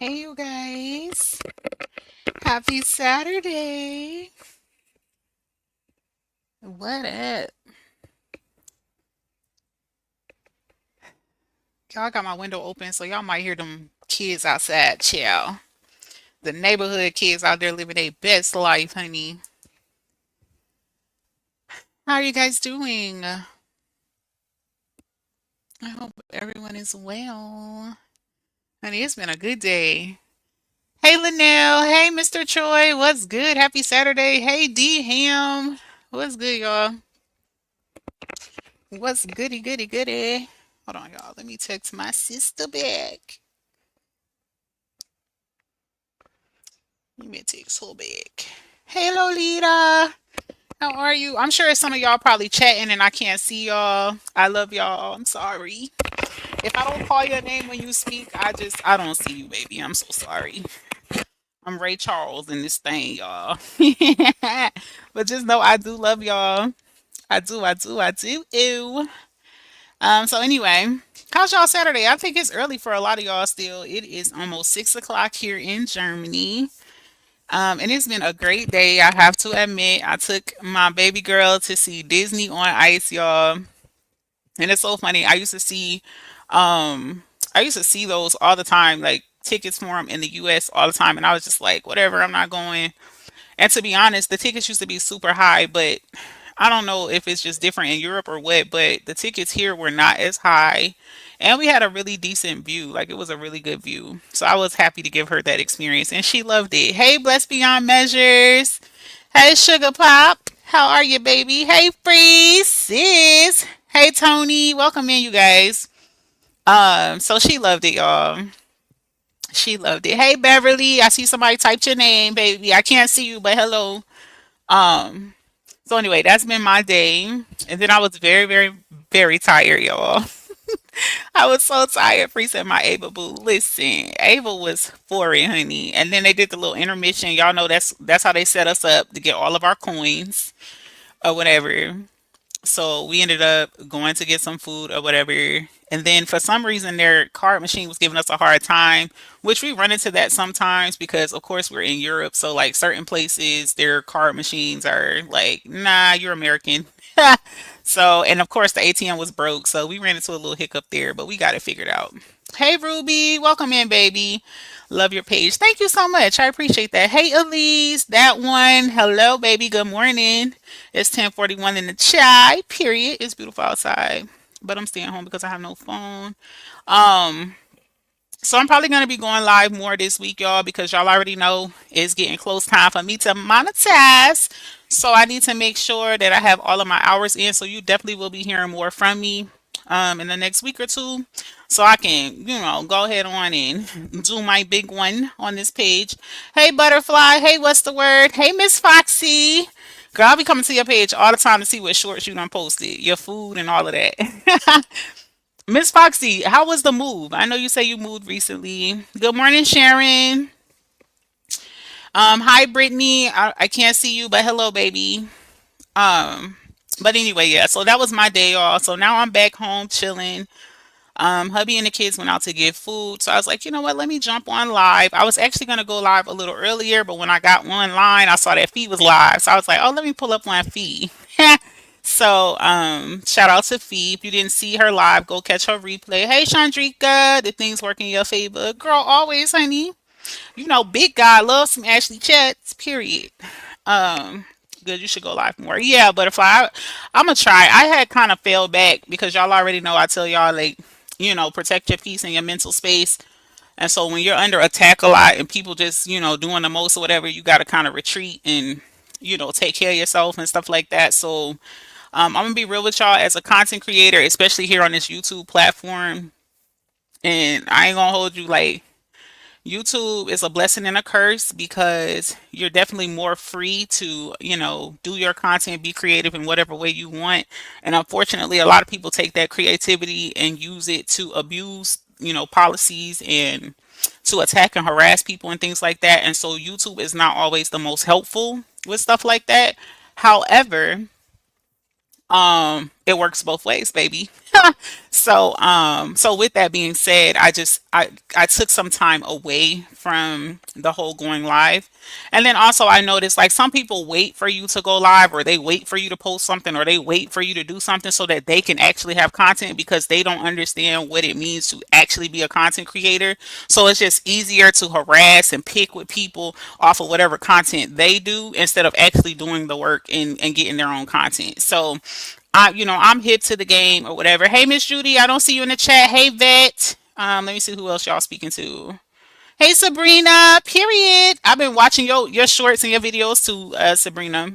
Hey, you guys. Happy Saturday. What up? Y'all got my window open, so y'all might hear them kids outside. Chill. The neighborhood kids out there living their best life, honey. How are you guys doing? I hope everyone is well. Honey, it's been a good day. Hey, Linnell. Hey, Mr. Troy. What's good? Happy Saturday. Hey, D Ham. What's good, y'all? What's goody, goody, goody? Hold on, y'all. Let me text my sister back. Let me text her back. Hey, Lolita. How are you? I'm sure some of y'all probably chatting and I can't see y'all. I love y'all. I'm sorry. If I don't call your name when you speak, I don't see you, baby. I'm so sorry. I'm Ray Charles in this thing, y'all. But just know I do love y'all. I do. Ew. So anyway, how's y'all Saturday? I think it's early for a lot of y'all still. It is almost 6 o'clock here in Germany. And it's been a great day. I have to admit, I took my baby girl to see Disney on Ice, y'all. And it's so funny. I used to see those all the time, like tickets for them in the US all the time. And I was just like, whatever, I'm not going. And to be honest, the tickets used to be super high, but I don't know if it's just different in Europe or what, but the tickets here were not as high. And we had a really decent view. Like it was a really good view. So I was happy to give her that experience and she loved it. Hey, Blessed Beyond Measures. Hey, Sugar Pop. How are you, baby? Hey, Freeze. Sis. Hey, Tony. Welcome in, you guys. So she loved it, y'all. She loved it. Hey, Beverly. I see somebody typed your name, baby. I can't see you, but hello. Um, so anyway, that's been my day. And then I was very, very, very tired, y'all. I was so tired. Free said my Ava boo. Listen, Ava was for it, honey. And then they did the little intermission. Y'all know that's how they set us up to get all of our coins or whatever. So we ended up going to get some food or whatever. And then for some reason their card machine was giving us a hard time, which we run into that sometimes because of course we're in Europe. So like certain places their card machines are like, nah, you're American. So and of course the ATM was broke. So we ran into a little hiccup there, but we got it figured out. Hey Ruby, welcome in, baby. Love your page. Thank you so much. I appreciate that. Hey Elise, that one. Hello, baby. Good morning. It's 10:41 in the chai. Period. It's beautiful outside, but I'm staying home because I have no phone. Um, so I'm probably gonna be going live more this week, y'all, because y'all already know it's getting close time for me to monetize. So I need to make sure that I have all of my hours in. So you definitely will be hearing more from me in the next week or two. So I can, go ahead on and do my big one on this page. Hey Butterfly, hey, what's the word? Hey Miss Foxy. Girl, I'll be coming to your page all the time to see what shorts you done posted, your food and all of that. Miss Foxy, how was the move? I know you say you moved recently. Good morning, Sharon. Hi, Brittany. I can't see you, but hello, baby. Um, but anyway, yeah. So that was my day off. So now I'm back home chilling. Hubby and the kids went out to get food, so I was like, you know what? Let me jump on live. I was actually gonna go live a little earlier, but when I got online, I saw that Fee was live, so I was like, oh, let me pull up on Fee. So, shout out to Fee. If you didn't see her live, go catch her replay. Hey, Chandrika, the things work in your favor, girl. Always, honey. You know, big guy loves some Ashley chats. Period. Um, Good. You should go live more. Yeah, Butterfly. I'm gonna try. I had kind of failed back because y'all already know. I tell y'all like, protect your peace and your mental space. And so when you're under attack a lot and people just, doing the most or whatever, you got to kind of retreat and, take care of yourself and stuff like that. So I'm gonna be real with y'all as a content creator, especially here on this YouTube platform. And I ain't gonna hold you like YouTube is a blessing and a curse because you're definitely more free to, do your content, be creative in whatever way you want. And unfortunately, a lot of people take that creativity and use it to abuse, policies and to attack and harass people and things like that. And so YouTube is not always the most helpful with stuff like that. However, it works both ways, baby. So with that being said, I took some time away from the whole going live. And then also I noticed like some people wait for you to go live, or they wait for you to post something, or they wait for you to do something so that they can actually have content, because they don't understand what it means to actually be a content creator. So it's just easier to harass and pick with people off of whatever content they do instead of actually doing the work and getting their own content. So I'm hip to the game or whatever. Hey, Miss Judy, I don't see you in the chat. Hey, Vet. Let me see who else y'all speaking to. Hey, Sabrina. Period. I've been watching your shorts and your videos too, Sabrina.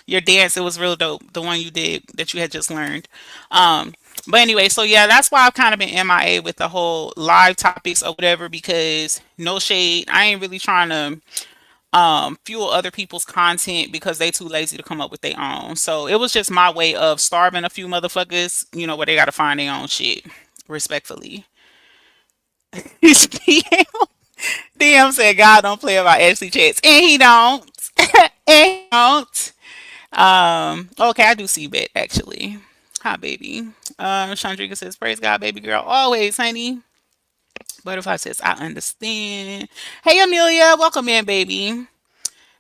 Your dance, it was real dope. The one you did that you had just learned. Um, but anyway, so yeah, that's why I've kind of been MIA with the whole live topics or whatever, because no shade, I ain't really trying to fuel other people's content because they too lazy to come up with their own. So it was just my way of starving a few motherfuckers, where they gotta find their own shit. Respectfully. DM said God don't play about Ashley chats. And he don't. And he don't. Okay, I do see Bet actually. Hi baby. Chandrika says, praise God, baby girl. Always, honey. Butterfly says, I understand. Hey Amelia, welcome in, baby.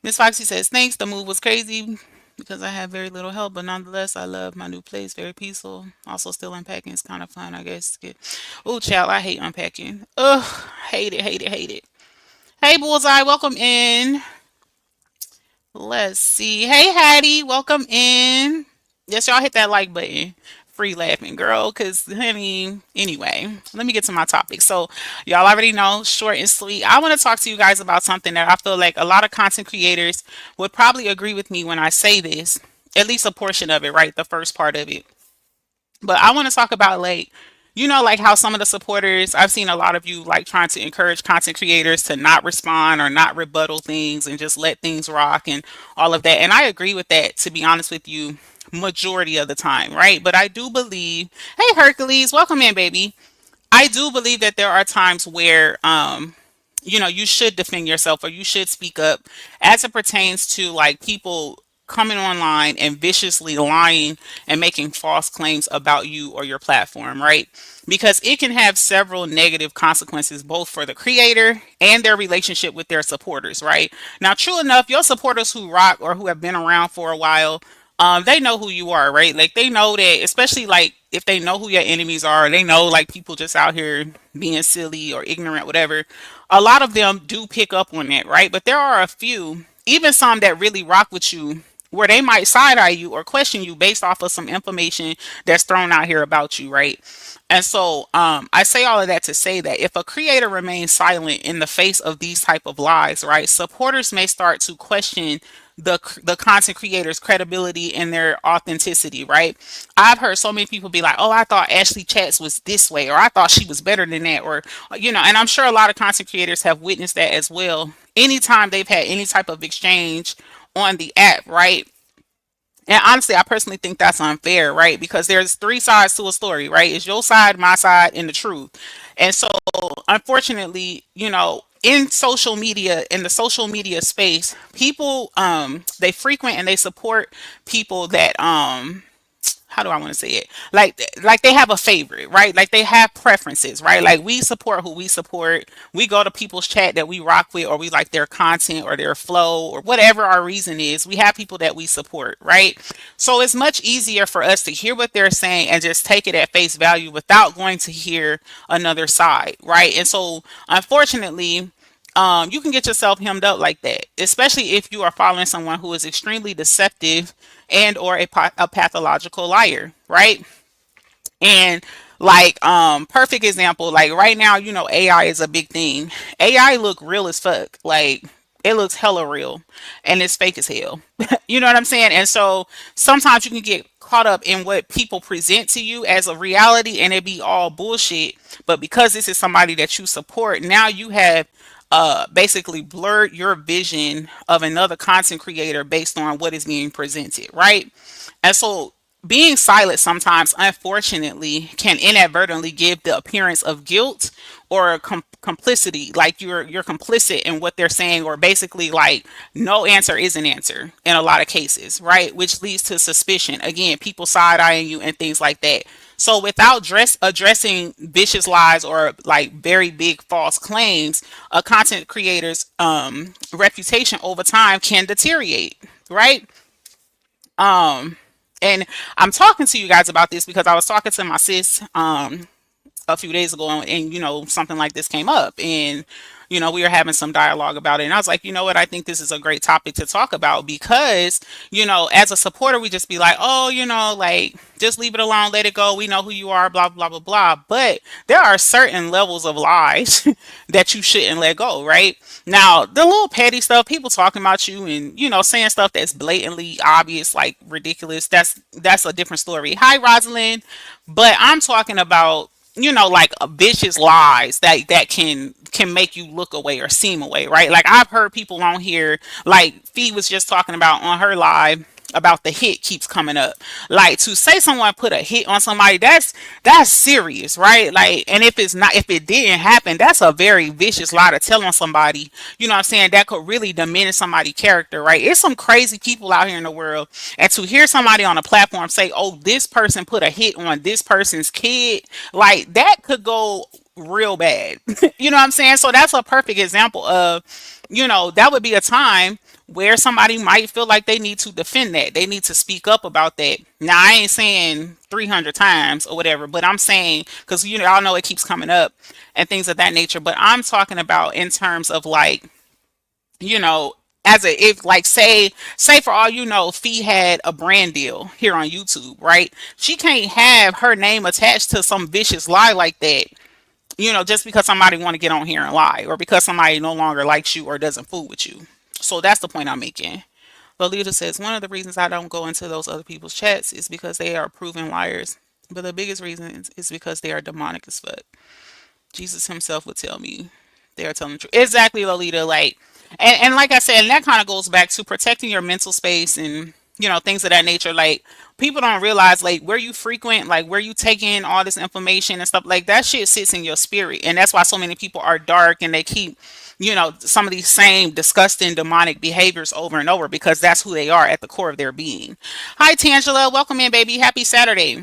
Miss Foxy says, thanks. The move was crazy because I have very little help, but nonetheless, I love my new place. Very peaceful. Also, still unpacking is kind of fun, I guess. Oh, child, I hate unpacking. Ugh, hate it, hate it, hate it. Hey, Bullseye, welcome in. Let's see. Hey, Hattie, welcome in. Yes, y'all hit that like button. Free laughing, girl. Because, honey, anyway, let me get to my topic. So, y'all already know, short and sweet. I want to talk to you guys about something that I feel like a lot of content creators would probably agree with me when I say this, at least a portion of it, right? The first part of it. But I want to talk about like, like how some of the supporters, I've seen a lot of you like trying to encourage content creators to not respond or not rebuttal things and just let things rock and all of that. And I agree with that, to be honest with you, majority of the time, right? But I do believe, hey Hercules, welcome in, baby. I do believe that there are times where you should defend yourself or you should speak up as it pertains to like people coming online and viciously lying and making false claims about you or your platform, right? Because it can have several negative consequences both for the creator and their relationship with their supporters, right? Now, true enough, your supporters who rock or who have been around for a while, they know who you are, right? Like they know that, especially like if they know who your enemies are, they know like people just out here being silly or ignorant, whatever. A lot of them do pick up on that, right? But there are a few, even some that really rock with you, where they might side eye you or question you based off of some information that's thrown out here about you, right? And so I say all of that to say that if a creator remains silent in the face of these type of lies, right, supporters may start to question the content creator's credibility and their authenticity, right? I've heard so many people be like, "Oh, I thought Ashley Chats was this way," or "I thought she was better than that," or and I'm sure a lot of content creators have witnessed that as well. Anytime they've had any type of exchange on the app, right? And honestly, I personally think that's unfair, right? Because there's three sides to a story, right? It's your side, my side, and the truth. And so, unfortunately, in social media, in the social media space, people they frequent and they support people that how do I want to say it? Like they have a favorite, right? Like they have preferences, right? Like we support who we support. We go to people's chat that we rock with, or we like their content or their flow or whatever our reason is. We have people that we support, right? So it's much easier for us to hear what they're saying and just take it at face value without going to hear another side, right? And so unfortunately, you can get yourself hemmed up like that, especially if you are following someone who is extremely deceptive and or a pathological liar, right? And like perfect example, like right now, AI is a big thing. AI look real as fuck. Like it looks hella real and it's fake as hell. You know what I'm saying? And so sometimes you can get caught up in what people present to you as a reality and it be all bullshit. But because this is somebody that you support, now you have basically blurred your vision of another content creator based on what is being presented, right? And so being silent sometimes, unfortunately, can inadvertently give the appearance of guilt or complicity, like you're complicit in what they're saying, or basically like no answer is an answer in a lot of cases, right? Which leads to suspicion. Again, people side eyeing you and things like that. So without addressing vicious lies or like very big false claims, a content creator's reputation over time can deteriorate, right? And I'm talking to you guys about this because I was talking to my sis a few days ago, and something like this came up, and we were having some dialogue about it, and I was like, you know what, I think this is a great topic to talk about because as a supporter, we just be like, oh, like, just leave it alone, let it go, we know who you are, blah blah blah blah. But there are certain levels of lies that you shouldn't let go, right? Now, the little petty stuff, people talking about you and saying stuff that's blatantly obvious, like ridiculous, that's a different story. Hi, Rosalind. But I'm talking about like vicious lies that can make you look away or seem away, right? Like, I've heard people on here, like Fee was just talking about on her live about the hit keeps coming up. Like, to say someone put a hit on somebody, that's serious, right? Like, and if it didn't happen, that's a very vicious lie to tell on somebody. You know what I'm saying? That could really diminish somebody's character, right? It's some crazy people out here in the world, and to hear somebody on a platform say, "Oh, this person put a hit on this person's kid," like that could go real bad. You know what I'm saying? So that's a perfect example of, that would be a time where somebody might feel like they need to defend that. They need to speak up about that. Now, I ain't saying 300 times or whatever, but I'm saying, because y'all know it keeps coming up and things of that nature. But I'm talking about in terms of like, you know, as a, if like, say for all Fee had a brand deal here on YouTube, right? She can't have her name attached to some vicious lie like that, just because somebody want to get on here and lie, or because somebody no longer likes you or doesn't fool with you. So that's the point I'm making. Lolita says, one of the reasons I don't go into those other people's chats is because they are proven liars. But the biggest reason is because they are demonic as fuck. Jesus himself would tell me they are telling the truth. Exactly, Lolita. Like, and like I said, and that kind of goes back to protecting your mental space and things of that nature. Like, people don't realize, like, where you frequent, like where you take in all this information and stuff, like that shit sits in your spirit, and that's why so many people are dark and they keep some of these same disgusting demonic behaviors over and over, because that's who they are at the core of their being. Hi, Tangela, welcome in, baby, happy Saturday.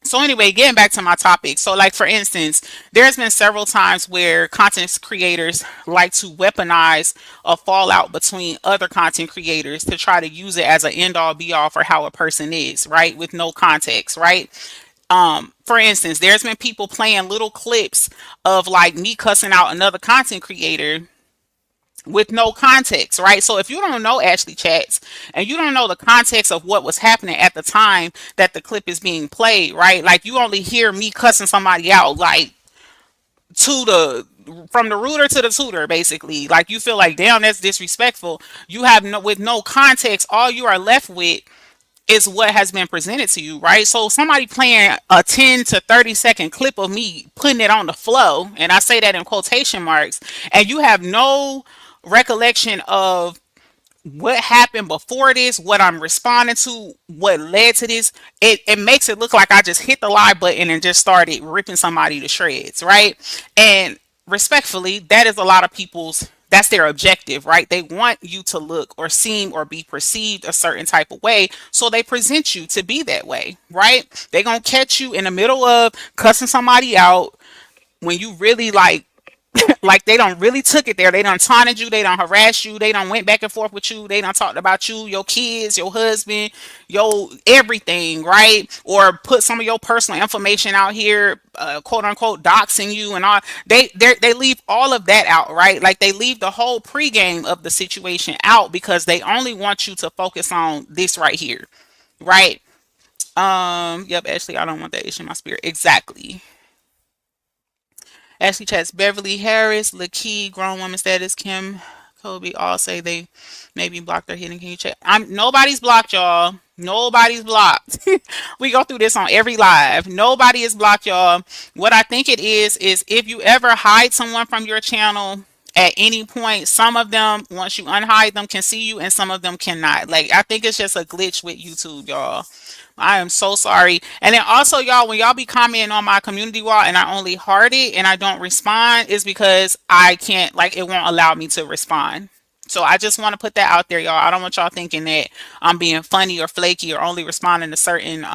So anyway, getting back to my topic. So, like, for instance, there's been several times where content creators like to weaponize a fallout between other content creators to try to use it as an end all be all for how a person is, right? With no context, right? For instance, there's been people playing little clips of like me cussing out another content creator with no context, right? So if you don't know Ashley Chats and you don't know the context of what was happening at the time that the clip is being played, right? Like, you only hear me cussing somebody out, like, to the from the rooter to the tutor, basically. Like, you feel like, damn, that's disrespectful. You have no, with no context, all you are left with is what has been presented to you, right? So somebody playing a 10 to 30-second clip of me putting it on the flow, and I say that in quotation marks, and you have no recollection of what happened before this, what I'm responding to, what led to this. It makes it look like I just hit the live button and just started ripping somebody to shreds, right? And respectfully, that is a lot of people's, that's their objective, right? They want you to look or seem or be perceived a certain type of way, so they present you to be that way, right? They're gonna catch you in the middle of cussing somebody out when you really like they don't really took it there. They done taunted you. They done harassed you. They done went back and forth with you. They done talked about you, your kids, your husband, your everything, right? Or put some of your personal information out here, quote unquote, doxing you and all. They leave all of that out, right? Like, they leave the whole pregame of the situation out because they only want you to focus on this right here, right? Yep, Ashley, I don't want that issue in my spirit. Exactly. Ashley Chats, Beverly Harris, Lakey, grown woman status, Kim, Kobe, all say they maybe blocked or hidden. Can you check? Nobody's blocked, y'all. Nobody's blocked. We go through this on every live. Nobody is blocked, y'all. What I think it is if you ever hide someone from your channel at any point. Some of them, once you unhide them, can see you, and some of them cannot. Like, I think it's just a glitch with YouTube, y'all. I am so sorry. And then also, y'all, when y'all be commenting on my community wall and I only heart it and I don't respond, is because I can't, like, it won't allow me to respond. So I just want to put that out there, y'all. I don't want y'all thinking that I'm being funny or flaky or only responding to certain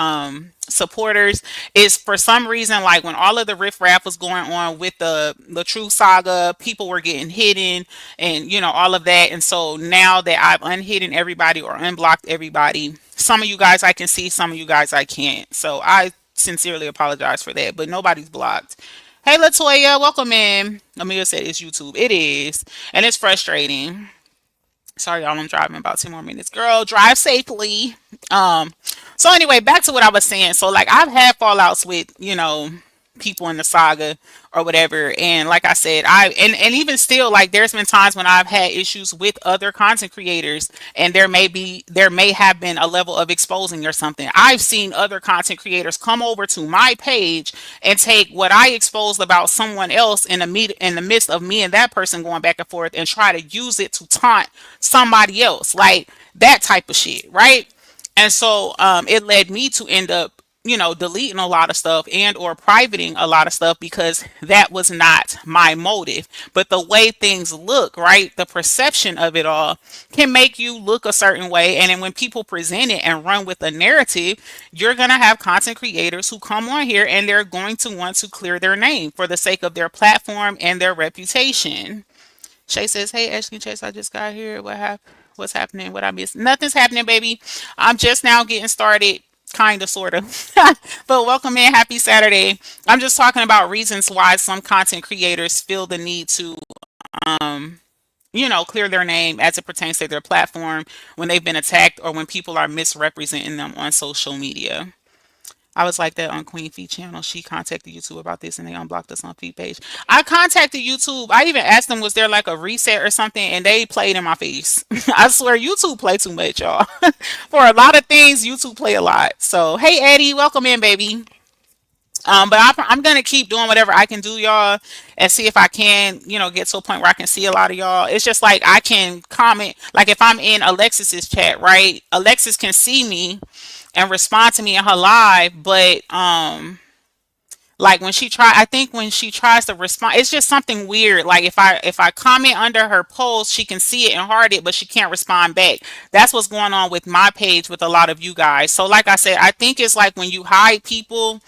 supporters. Is for some reason, like when all of the riffraff was going on with the True Saga, people were getting hidden and all of that. And so now that I've unhidden everybody or unblocked everybody, some of you guys I can see, some of you guys I can't. So I sincerely apologize for that, but nobody's blocked. Hey Latoya, welcome in. Amelia said it's YouTube. It is, and it's frustrating. Sorry, y'all, I'm driving about 2 more minutes. Girl, drive safely. Um, so anyway, back to what I was saying. So like I've had fallouts with, people in the saga or whatever. And like I said, and even still, like there's been times when I've had issues with other content creators and there may have been a level of exposing or something. I've seen other content creators come over to my page and take what I exposed about someone else in the midst of me and that person going back and forth and try to use it to taunt somebody else. Like that type of shit, right? And so it led me to end up deleting a lot of stuff and or privating a lot of stuff because that was not my motive. But the way things look, right, the perception of it all can make you look a certain way. And then when people present it and run with a narrative, you're going to have content creators who come on here and they're going to want to clear their name for the sake of their platform and their reputation. Shay says, "Hey Ashley Chase, I just got here. What's happening? What I missed? Nothing's happening, baby. I'm just now getting started, kind of, sort of. But welcome in. Happy Saturday. I'm just talking about reasons why some content creators feel the need to, clear their name as it pertains to their platform when they've been attacked or when people are misrepresenting them on social media." I was like that on Queen Fee channel. She contacted YouTube about this and they unblocked us on Fee page. I contacted YouTube. I even asked them, was there like a reset or something? And they played in my face. I swear YouTube play too much, y'all. For a lot of things, YouTube play a lot. So, hey, Eddie, welcome in, baby. But I'm gonna keep doing whatever I can do, y'all, and see if I can, get to a point where I can see a lot of y'all. It's just like I can comment, like if I'm in Alexis's chat, right? Alexis can see me and respond to me in her live, but like I think when she tries to respond, it's just something weird. Like if I comment under her post, she can see it and heart it, but she can't respond back. That's what's going on with my page with a lot of you guys. So like I said, I think it's like when you hide people,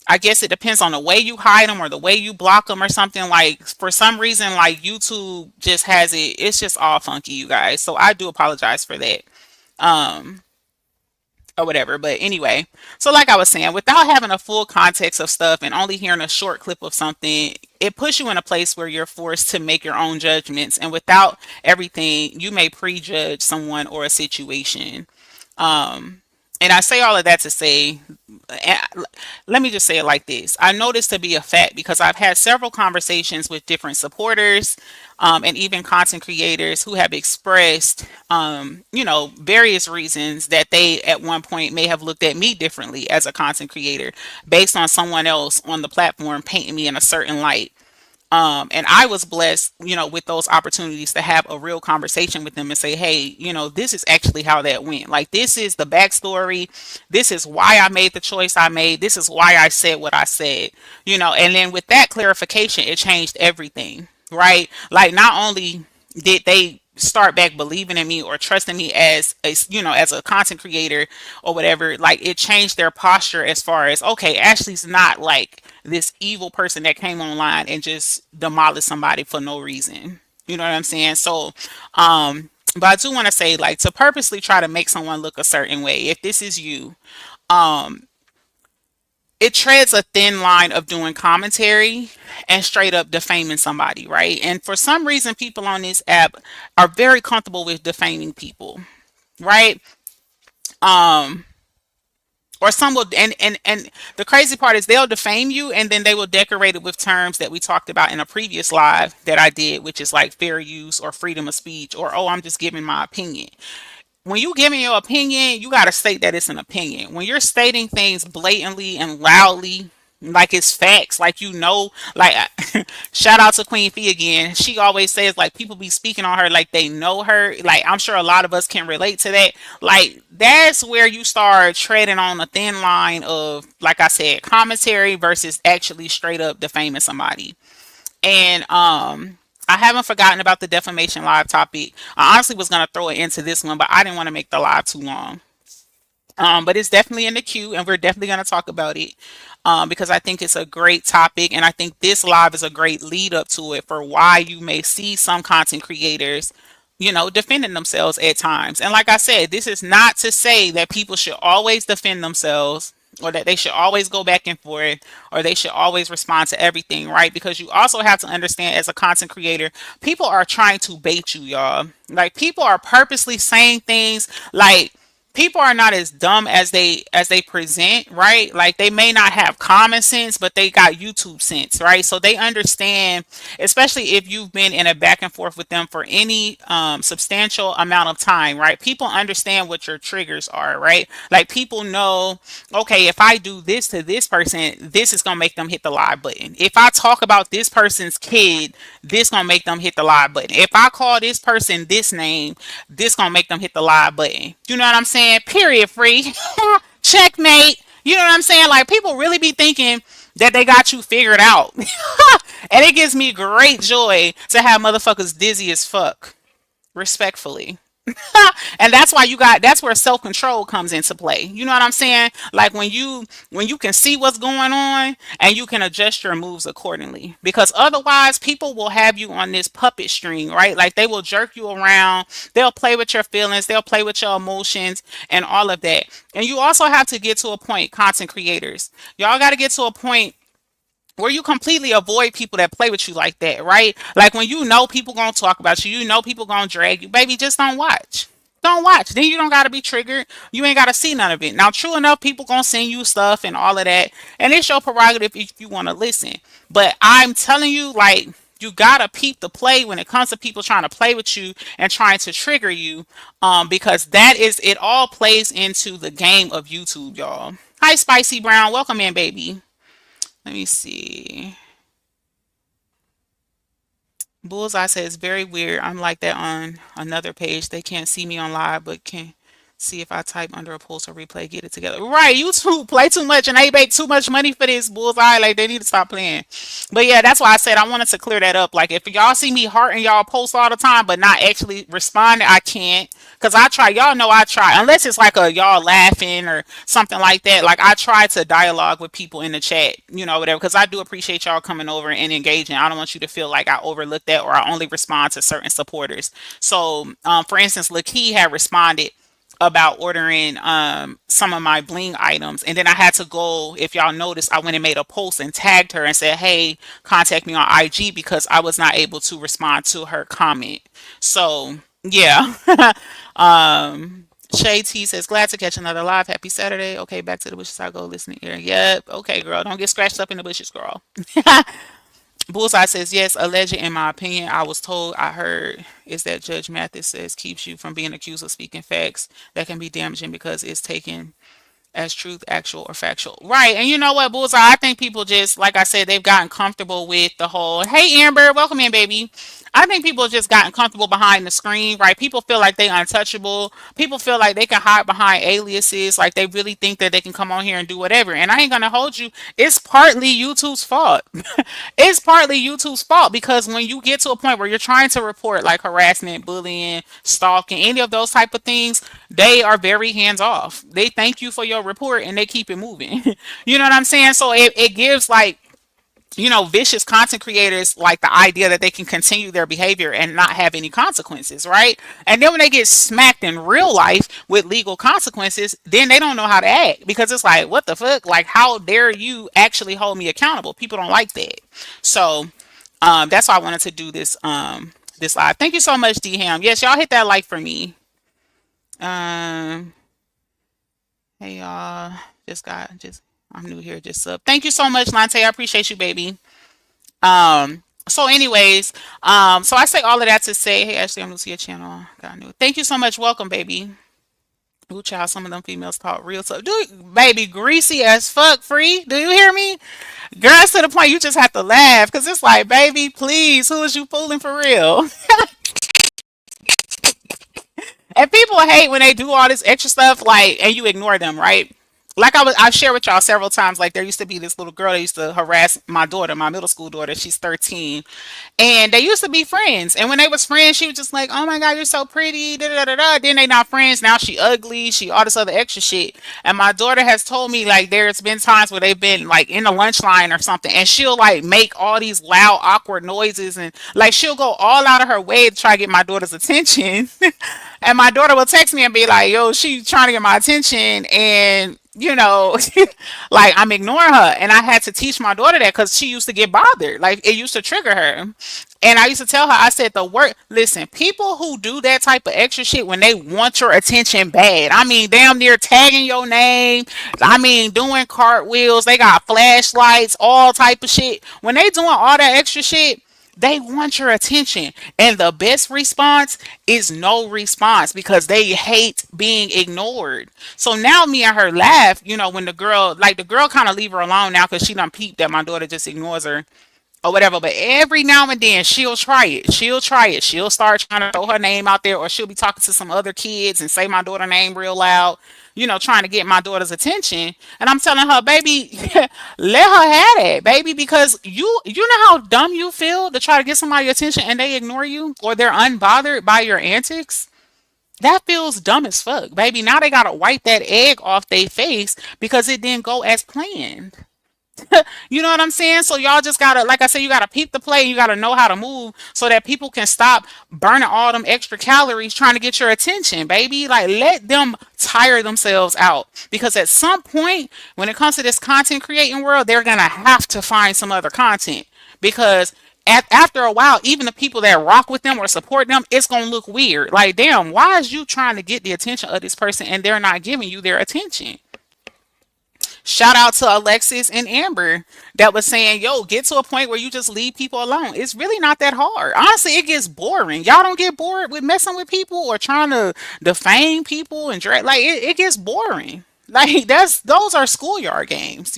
I guess it depends on the way you hide them or the way you block them or something. Like for some reason, like YouTube just has it. It's just all funky, you guys. So I do apologize for that. Um, or whatever. But anyway, so like I was saying, without having a full context of stuff and only hearing a short clip of something, it puts you in a place where you're forced to make your own judgments. And without everything, you may prejudge someone or a situation. Um, and I say all of that to say, and let me just say it like this. I know this to be a fact because I've had several conversations with different supporters and even content creators who have expressed, various reasons that they at one point may have looked at me differently as a content creator based on someone else on the platform painting me in a certain light. And I was blessed, with those opportunities to have a real conversation with them and say, hey, this is actually how that went. Like, this is the backstory. This is why I made the choice I made. This is why I said what I said, and then with that clarification, it changed everything, right? Like, not only did they start back believing in me or trusting me as a content creator or whatever, like it changed their posture as far as, okay, Ashley's not like this evil person that came online and just demolished somebody for no reason. You know what I'm saying? So but I do want to say, like, to purposely try to make someone look a certain way, if this is you, um it treads a thin line of doing commentary and straight up defaming somebody, right? And for some reason, people on this app are very comfortable with defaming people, right? Um, or some will, and the crazy part is they'll defame you and then they will decorate it with terms that we talked about in a previous live that I did, which is like fair use or freedom of speech or, oh, I'm just giving my opinion. When you giving your opinion, you got to state that it's an opinion. When you're stating things blatantly and loudly, Like it's facts. Like like shout out to Queen Fee again. She always says like people be speaking on her like they know her. Like I'm sure a lot of us can relate to that. Like that's where you start treading on a thin line of, like I said, commentary versus actually straight up defaming somebody. And I haven't forgotten about the defamation live topic. I honestly was gonna throw it into this one, but I didn't want to make the live too long. But it's definitely in the queue, and we're definitely going to talk about it because I think it's a great topic, and I think this live is a great lead up to it for why you may see some content creators, defending themselves at times. And like I said, this is not to say that people should always defend themselves or that they should always go back and forth or they should always respond to everything, right? Because you also have to understand as a content creator, people are trying to bait you, y'all. Like people are purposely saying things like people are not as dumb as they present, right? Like they may not have common sense, but they got YouTube sense, right? So they understand, especially if you've been in a back and forth with them for any substantial amount of time, right? People understand what your triggers are, right? Like people know, okay, if I do this to this person, this is gonna make them hit the live button. If I talk about this person's kid, this gonna make them hit the live button. If I call this person this name, this gonna make them hit the live button. You know what I'm saying? Period. Free. Checkmate. You know what I'm saying? Like people really be thinking that they got you figured out. And it gives me great joy to have motherfuckers dizzy as fuck. Respectfully. And that's where self-control comes into play. You know what I'm saying? Like when you can see what's going on and you can adjust your moves accordingly, because otherwise people will have you on this puppet string, right? Like they will jerk you around, they'll play with your feelings, they'll play with your emotions and all of that. And you also have to get to a point, content creators, y'all got to get to a point where you completely avoid people that play with you like that, right? Like when you know people gonna talk about you, you know people gonna drag you, baby, just don't watch. Don't watch. Then you don't gotta be triggered. You ain't gotta see none of it. Now, true enough, people gonna send you stuff and all of that, and it's your prerogative if you want to listen. But I'm telling you, like, you gotta peep the play when it comes to people trying to play with you and trying to trigger you, because that is it. All plays into the game of YouTube, y'all. Hi, Spicy Brown. Welcome in, baby. Let me see. Bullseye says very weird. I'm like that on another page. They can't see me on live, but can see if I type under a post or replay. Get it together. Right, YouTube play too much and they make too much money for this. Bullseye. Like they need to stop playing. But yeah, that's why I said I wanted to clear that up. Like if y'all see me hearting y'all posts all the time, but not actually responding, I can't. Cause I try. Y'all know I try. Unless it's like a y'all laughing or something like that. Like I try to dialogue with people in the chat, whatever. Cause I do appreciate y'all coming over and engaging. I don't want you to feel like I overlooked that or I only respond to certain supporters. So, for instance, Lakey had responded about ordering some of my bling items, and then I had to go, if y'all noticed, I went and made a post and tagged her and said, hey, contact me on IG because I was not able to respond to her comment. So yeah. Shay T says, glad to catch another live. Happy Saturday. Okay, back to the bushes I go listening here. Yep. Okay, girl. Don't get scratched up in the bushes, girl. Bullseye says, yes, alleged in my opinion. I was told, I heard, is that Judge Mathis says keeps you from being accused of speaking facts that can be damaging because it's taken as truth, actual or factual. Right. And you know what, Bullseye? I think people just, like I said, they've gotten comfortable with the whole, hey, Amber, welcome in, baby. I think people have just gotten comfortable behind the screen, right? People feel like they untouchable. People feel like they can hide behind aliases. Like they really think that they can come on here and do whatever. And I ain't going to hold you. It's partly YouTube's fault. It's partly YouTube's fault because when you get to a point where you're trying to report like harassment, bullying, stalking, any of those type of things, they are very hands off. They thank you for your report and they keep it moving. You know what I'm saying? So it gives like, vicious content creators like the idea that they can continue their behavior and not have any consequences, right? And then when they get smacked in real life with legal consequences, then they don't know how to act because it's like, what the fuck? Like, how dare you actually hold me accountable? People don't like that. So that's why I wanted to do this live. Thank you so much, D Ham. Yes, y'all hit that like for me. Um, hey y'all, just I'm new here, just sub. Thank you so much, Lante. I appreciate you, baby. So anyways, so I say all of that to say, hey Ashley, I'm new to your channel. Got new. Thank you so much. Welcome, baby. Ooh, child, some of them females talk real tough. Baby, greasy as fuck, free. Do you hear me? Girls to the point you just have to laugh because it's like, baby, please, who is you fooling for real? And people hate when they do all this extra stuff, like, and you ignore them, right? Like I've shared with y'all several times. Like there used to be this little girl that used to harass my daughter, my middle school daughter. She's 13, and they used to be friends. And when they was friends, she was just like, "Oh my God, you're so pretty." Da da da da. Then they not friends. Now she ugly. She all this other extra shit. And my daughter has told me like there's been times where they've been like in the lunch line or something, and she'll like make all these loud, awkward noises, and like she'll go all out of her way to try to get my daughter's attention. And my daughter will text me and be like, "Yo, she's trying to get my attention," and like I'm ignoring her. And I had to teach my daughter that because she used to get bothered. Like it used to trigger her. And I used to tell her, I said, the word, listen, people who do that type of extra shit when they want your attention bad. I mean, damn near tagging your name. I mean, doing cartwheels. They got flashlights, all type of shit. When they doing all that extra shit, they want your attention. And the best response is no response because they hate being ignored. So now me and her laugh, when the girl kind of leave her alone now because she done peeped that my daughter just ignores her or whatever. But every now and then she'll try it. She'll try it. She'll start trying to throw her name out there, or she'll be talking to some other kids and say my daughter name real loud, trying to get my daughter's attention. And I'm telling her, baby, let her have it, baby, because you know how dumb you feel to try to get somebody attention and they ignore you or they're unbothered by your antics. That feels dumb as fuck, baby. Now they gotta wipe that egg off their face because it didn't go as planned. You know what I'm saying? So y'all just gotta, like I said, you gotta peep the play. You gotta know how to move so that people can stop burning all them extra calories trying to get your attention, baby. Like let them tire themselves out because at some point, when it comes to this content creating world, they're gonna have to find some other content because. After a while, even the people that rock with them or support them, it's gonna look weird. Like, damn, why is you trying to get the attention of this person and they're not giving you their attention? Shout out to Alexis and Amber that was saying, yo, get to a point where you just leave people alone. It's really not that hard. Honestly, it gets boring. Y'all don't get bored with messing with people or trying to defame people and drag like it gets boring. Like those are schoolyard games.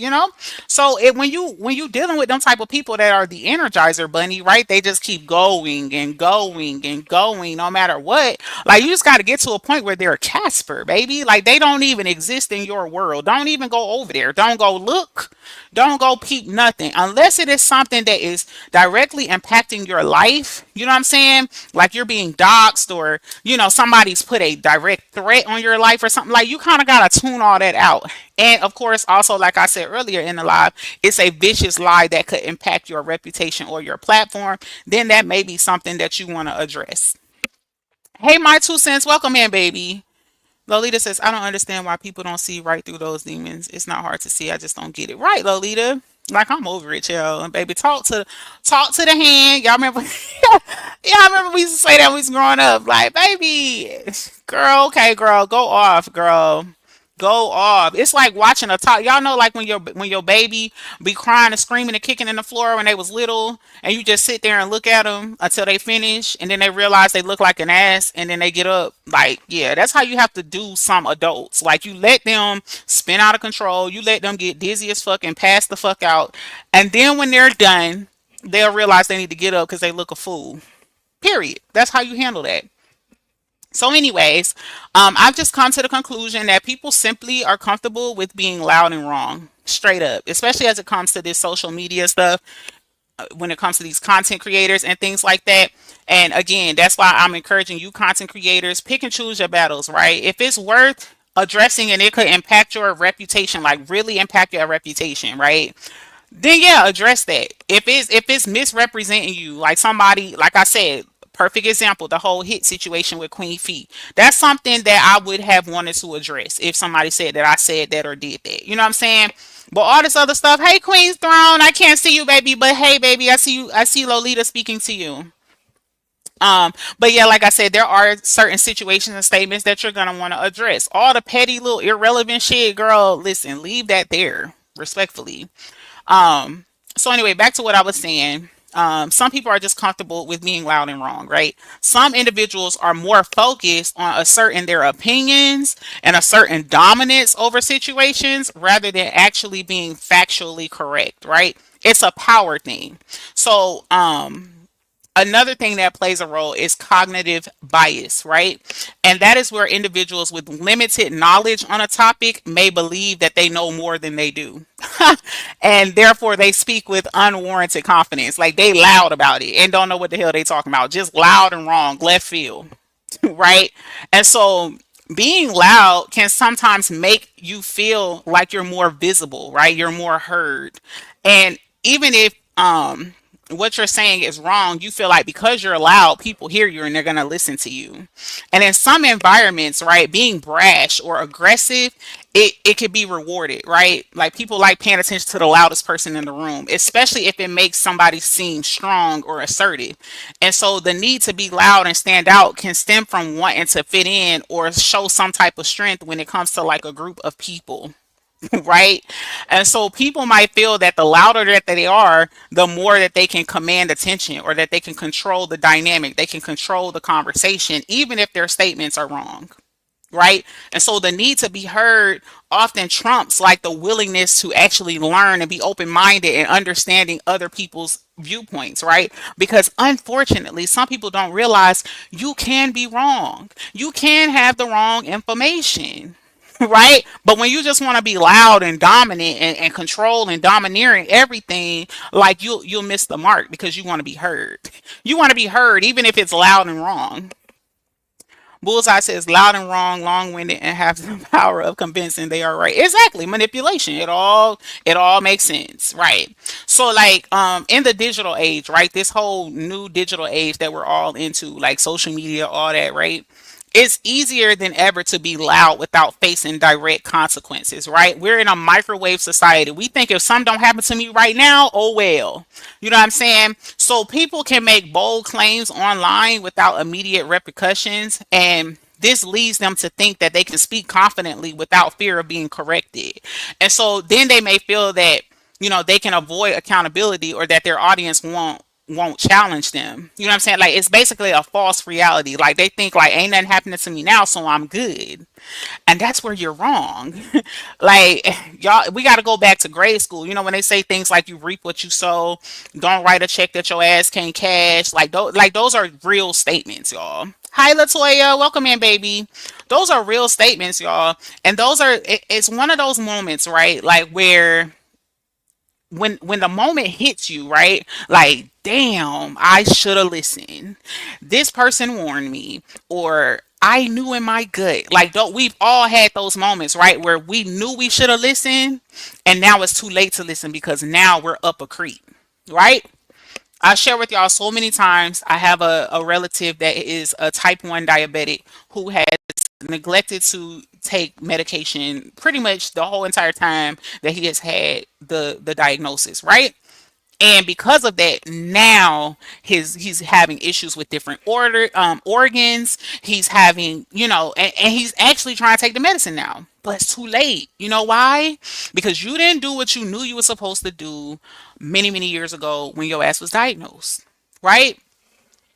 So when you dealing with them type of people that are the Energizer Bunny, right? They just keep going and going and going no matter what. Like you just got to get to a point where they're Casper, baby. Like they don't even exist in your world. Don't even go over there. Don't go look. Don't go peep nothing unless it is something that is directly impacting your life. You know what I'm saying? Like you're being doxxed or, somebody's put a direct threat on your life or something. Like you kind of got to tune all that out. And of course, also, like I said earlier in the live, it's a vicious lie that could impact your reputation or your platform. Then that may be something that you want to address. Hey, my 2 cents. Welcome in, baby. Lolita says, I don't understand why people don't see right through those demons. It's not hard to see. I just don't get it. Right, Lolita. Like I'm over it, y'all. And baby, talk to the hand. Y'all remember? Yeah, I remember we used to say that when we was growing up. Like, baby, girl, okay, girl, go off, girl. Go off. It's like watching a talk. Y'all know, like when your baby be crying and screaming and kicking in the floor when they was little, and you just sit there and look at them until they finish, and then they realize they look like an ass, and then they get up. Like, yeah, that's how you have to do some adults. Like you let them spin out of control. You let them get dizzy as fuck and pass the fuck out, and then when they're done, they'll realize they need to get up because they look a fool. Period. That's how you handle that. So, anyways, I've just come to the conclusion that people simply are comfortable with being loud and wrong, straight up, especially as it comes to this social media stuff, when it comes to these content creators and things like that. And again, that's why I'm encouraging you, content creators, pick and choose your battles, right? If it's worth addressing and it could impact your reputation, like really impact your reputation, right? Then yeah, address that. If it's misrepresenting you, like somebody, like I said, perfect example, the whole hit situation with Queen Fee. That's something that I would have wanted to address if somebody said that I said that or did that. You know what I'm saying? But all this other stuff, hey Queen's Throne, I can't see you, baby, but hey, baby, I see you. I see Lolita speaking to you. But yeah, like I said, there are certain situations and statements that you're gonna want to address. All the petty little irrelevant shit, girl. Listen, leave that there, respectfully. Um, so anyway, back to what I was saying. Some people are just comfortable with being loud and wrong, right? Some individuals are more focused on asserting their opinions and a certain dominance over situations rather than actually being factually correct, right? It's a power thing. So, another thing that plays a role is cognitive bias, right? And that is where individuals with limited knowledge on a topic may believe that they know more than they do. And therefore they speak with unwarranted confidence. Like they loud about it and don't know what the hell they talking about. Just loud and wrong, left field. Right? And so being loud can sometimes make you feel like you're more visible, right? You're more heard. And even if what you're saying is wrong, you feel like because you're loud, people hear you and they're going to listen to you. And in some environments, right, being brash or aggressive, it could be rewarded, right? Like people like paying attention to the loudest person in the room, especially if it makes somebody seem strong or assertive. And so the need to be loud and stand out can stem from wanting to fit in or show some type of strength when it comes to like a group of people. Right? And so people might feel that the louder that they are, the more that they can command attention or that they can control the dynamic, they can control the conversation, even if their statements are wrong. Right? And so the need to be heard often trumps like the willingness to actually learn and be open minded and understanding other people's viewpoints, right? Because unfortunately, some people don't realize you can be wrong, you can have the wrong information. Right? But when you just want to be loud and dominant and control and domineering everything, like you'll miss the mark because you want to be heard. You want to be heard even if it's loud and wrong. Bullseye says loud and wrong, long-winded, and have the power of convincing they are right. Exactly, manipulation. It all makes sense, right? So like in the digital age, right? This whole new digital age that we're all into, like social media, all that, right? It's easier than ever to be loud without facing direct consequences, right? We're in a microwave society. We think if something don't happen to me right now, oh well. You know what I'm saying? So people can make bold claims online without immediate repercussions, and this leads them to think that they can speak confidently without fear of being corrected. And so then they may feel that they can avoid accountability or that their audience won't challenge them. You know what I'm saying? Like it's basically a false reality. Like they think like ain't nothing happening to me now, so I'm good. And that's where you're wrong. Like y'all, we got to go back to grade school. When they say things like you reap what you sow, don't write a check that your ass can't cash. Like those are real statements, y'all. Hi Latoya, welcome in, baby. Those are real statements, y'all. And it's one of those moments, right? Like where when the moment hits you, right? Like, damn, I should have listened. This person warned me, or I knew in my gut. Like, don't we've all had those moments, right, where we knew we should have listened, and now it's too late to listen because now we're up a creek, right? I share with y'all so many times. I have a relative that is a type 1 diabetic who has neglected to take medication pretty much the whole entire time that he has had the diagnosis, right? And because of that, now he's having issues with different organs. He's having, and he's actually trying to take the medicine now, but it's too late. You know why? Because you didn't do what you knew you were supposed to do many many years ago when your ass was diagnosed, right?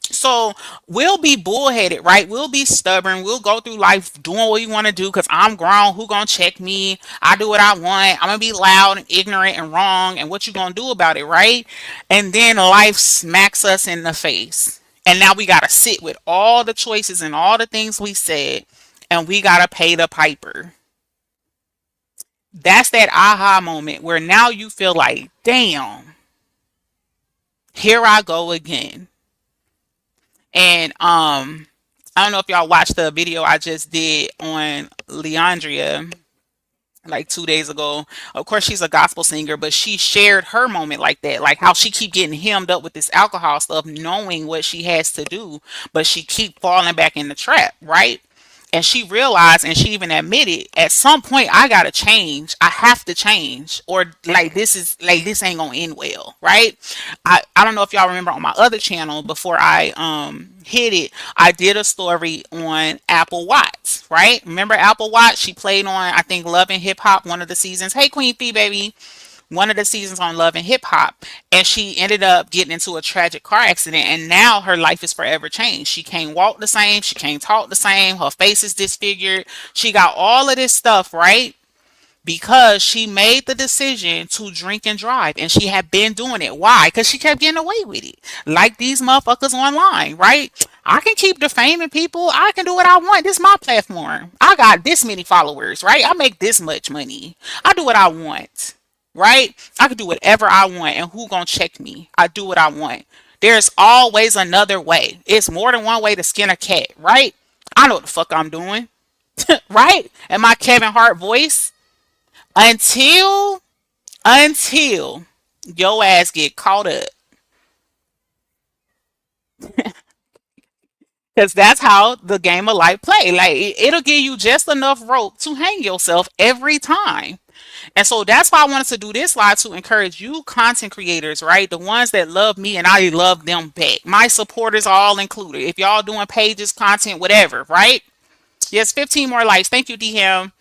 So we'll be bullheaded, right? We'll be stubborn. We'll go through life doing what we want to do because I'm grown. Who gonna check me? I do what I want. I'm gonna be loud and ignorant and wrong. And what you gonna do about it, right? And then life smacks us in the face. And now we gotta sit with all the choices and all the things we said, and we gotta pay the piper. That's that aha moment where now you feel like, damn, here I go again. And I don't know if y'all watched the video I just did on Leandria like 2 days ago. Of course, she's a gospel singer, but she shared her moment like that, like how she keep getting hemmed up with this alcohol stuff, knowing what she has to do, but she keep falling back in the trap, right? And she realized, and she even admitted, at some point I gotta change. I have to change, or like this ain't gonna end well, right? I don't know if y'all remember on my other channel before I hit it, I did a story on Apple Watts, right? Remember Apple Watts? She played on, I think, Love and Hip Hop one of the seasons. Hey Queen Fee, baby. one of the seasons on Love and Hip Hop, and she ended up getting into a tragic car accident, and now her life is forever changed. She can't walk the same, she can't talk the same, her face is disfigured. She got all of this stuff, right? Because she made the decision to drink and drive, and she had been doing it. Why? Because she kept getting away with it, like these motherfuckers online, right? I can keep defaming people. I can do what I want. This is my platform. I got this many followers, right? I make this much money. I do what I want, right? I can do whatever I want, and who gonna check me? I do what I want. There's always another way. It's more than one way to skin a cat, right? I know what the fuck I'm doing, right? And my Kevin Hart voice, until until your ass get caught up, because that's how the game of life play. Like it'll give you just enough rope to hang yourself every time. And so that's why I wanted to do this live, to encourage you content creators, right? The ones that love me and I love them back. My supporters are all included. If y'all doing pages, content, whatever, right? Yes, 15 more likes. Thank you, DM.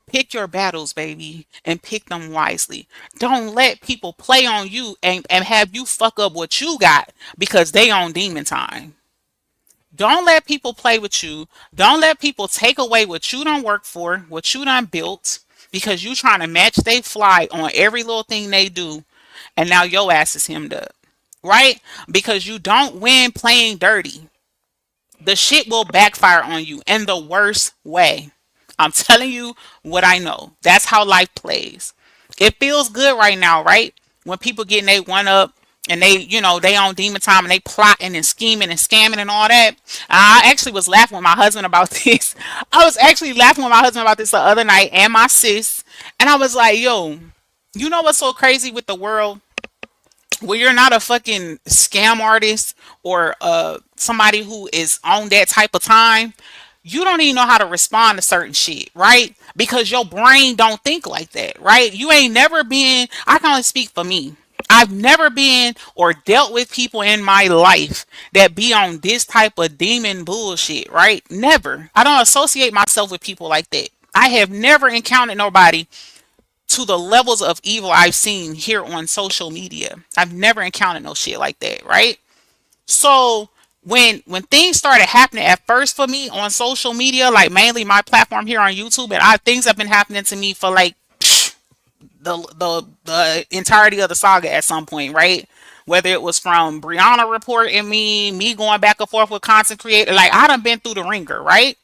Pick your battles, baby, and pick them wisely. Don't let people play on you and have you fuck up what you got because they on demon time. Don't let people play with you. Don't let people take away what you done work for, what you done built, because you trying to match they fly on every little thing they do, and now your ass is hemmed up, right? Because you don't win playing dirty. The shit will backfire on you in the worst way. I'm telling you what I know. That's how life plays. It feels good right now, right? When people getting they one up and they on demon time and they plotting and scheming and scamming and all that. I actually was laughing with my husband about this. I was actually laughing with my husband about this the other night, and my sis. And I was like, yo, you know what's so crazy with the world? Well, you're not a fucking scam artist or somebody who is on that type of time, you don't even know how to respond to certain shit, right? Because your brain don't think like that, right? You ain't never been, I can only speak for me. I've never been or dealt with people in my life that be on this type of demon bullshit, right? Never. I don't associate myself with people like that. I have never encountered nobody to the levels of evil I've seen here on social media. I've never encountered no shit like that, right? So when things started happening at first for me on social media, like mainly my platform here on YouTube, and things have been happening to me for like the entirety of the saga at some point, right? Whether it was from Brianna reporting me going back and forth with content creator, like I done been through the ringer, right?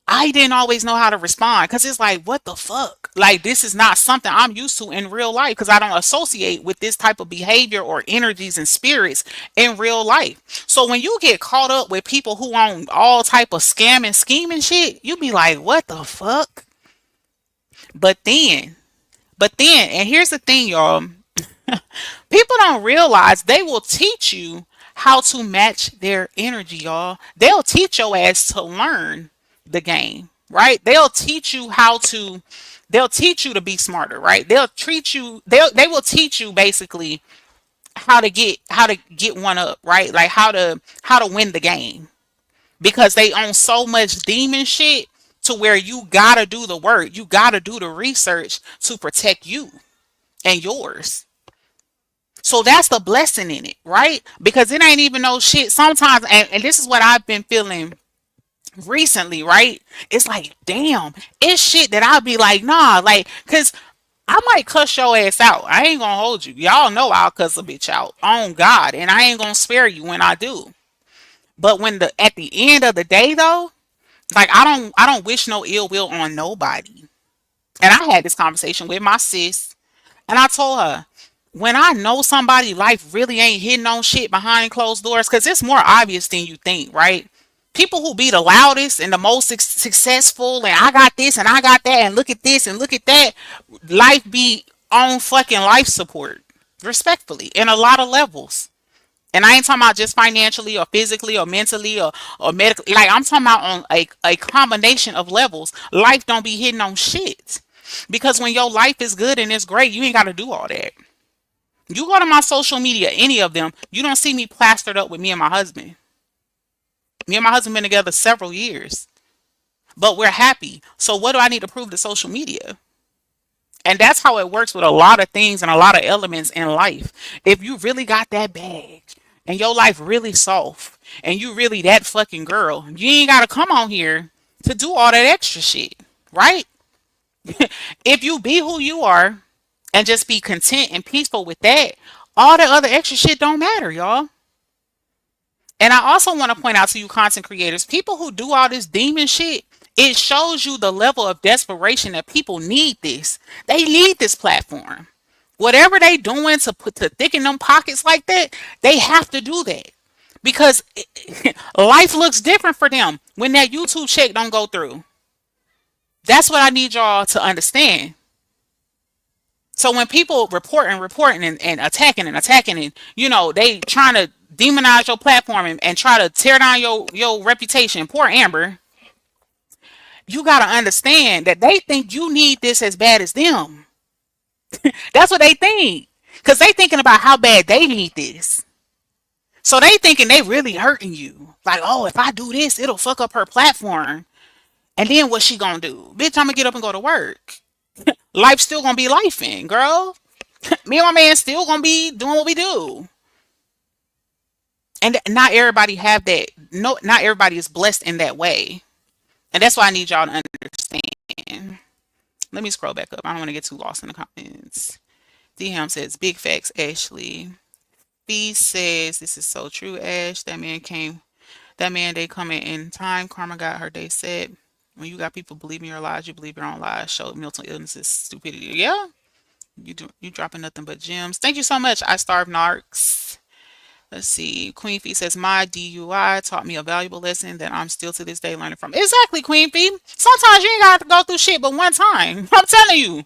I didn't always know how to respond because it's like, what the fuck? Like, this is not something I'm used to in real life because I don't associate with this type of behavior or energies and spirits in real life. So when you get caught up with people who own all type of scam and scheming shit, you be like, what the fuck? But then, and here's the thing, y'all. People don't realize they will teach you how to match their energy, y'all. They'll teach your ass to learn the game, right? They'll teach you to be smarter, right? They will teach you basically how to get one up, right? Like how to win the game. Because they own so much demon shit to where you gotta do the work. You gotta do the research to protect you and yours. So that's the blessing in it, right? Because it ain't even no shit sometimes, and this is what I've been feeling recently, right? It's like, damn, it's shit that I'll be like, nah, like, cause I might cuss your ass out. I ain't gonna hold you. Y'all know I'll cuss a bitch out on God, and I ain't gonna spare you when I do. But when the at the end of the day though, like I don't wish no ill will on nobody. And I had this conversation with my sis, and I told her, when I know somebody life really ain't hitting on shit behind closed doors, because it's more obvious than you think, right? People who be the loudest and the most successful, and I got this and I got that, and look at this and look at that, life be on fucking life support, respectfully, in a lot of levels. And I ain't talking about just financially or physically or mentally or medically. Like I'm talking about on a combination of levels. Life don't be hitting on shit. Because when your life is good and it's great, you ain't got to do all that. You go to my social media, any of them, you don't see me plastered up with me and my husband. Me and my husband been together several years, but we're happy. So what do I need to prove to social media? And that's how it works with a lot of things and a lot of elements in life. If you really got that bag and your life really soft and you really that fucking girl, you ain't gotta come on here to do all that extra shit, right? If you be who you are and just be content and peaceful with that, all the other extra shit don't matter, y'all. And I also want to point out to you content creators, people who do all this demon shit, it shows you the level of desperation that people need this. They need this platform. Whatever they doing to put to thicken them pockets like that, they have to do that. Because life looks different for them when that YouTube check don't go through. That's what I need y'all to understand. So when people reporting and attacking and they trying to demonize your platform and try to tear down your reputation, poor Amber, you gotta understand that they think you need this as bad as them. That's what they think. Cause they thinking about how bad they need this. So they thinking they really hurting you. Like, oh, if I do this, it'll fuck up her platform. And then what she gonna do? Bitch, I'm gonna get up and go to work. Life's still gonna be lifing, girl. Me and my man still gonna be doing what we do. And not everybody have that. No, not everybody is blessed in that way. And that's why I need y'all to understand. Let me scroll back up. I don't want to get too lost in the comments. D Ham says, big facts, Ashley. B says, this is so true, Ash. That man, they coming in time. Karma got her day set. When you got people believing your lies, you believe your own lies. Show mental illnesses, stupidity. Yeah, you dropping nothing but gems. Thank you so much. I starve narcs. Let's see. Queen Fee says, my DUI taught me a valuable lesson that I'm still to this day learning from. Exactly, Queen Fee. Sometimes you ain't got to go through shit but one time. I'm telling you.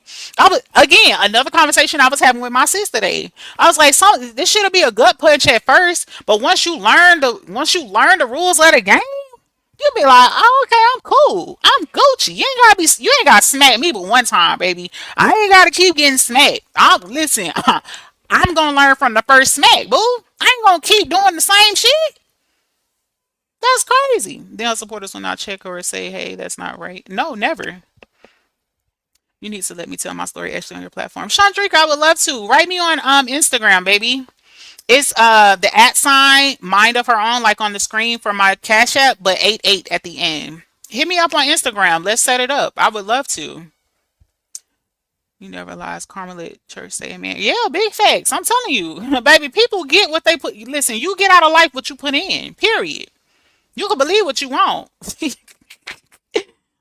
Again, another conversation I was having with my sis today. I was like, this should be a gut punch at first, but once you learn the rules of the game, you'll be like, oh, okay, I'm cool. I'm Gucci. You ain't gotta smack me but one time, baby. I ain't gotta keep getting smacked. Listen, I'm gonna learn from the first smack, boo. I ain't gonna keep doing the same shit. That's crazy. They'll support us when I check or say, hey, that's not right. No, never. You need to let me tell my story actually on your platform. Chandrika, I would love to. Write me on Instagram, baby. It's the at sign mind of her own, like on the screen for my Cash App, but 88 at the end. Hit me up on Instagram. Let's set it up. I would love to. You never lies, Carmelite Church say amen. Yeah, big facts. I'm telling you, baby, people get what they put. Listen, you get out of life what you put in. Period. You can believe what you want.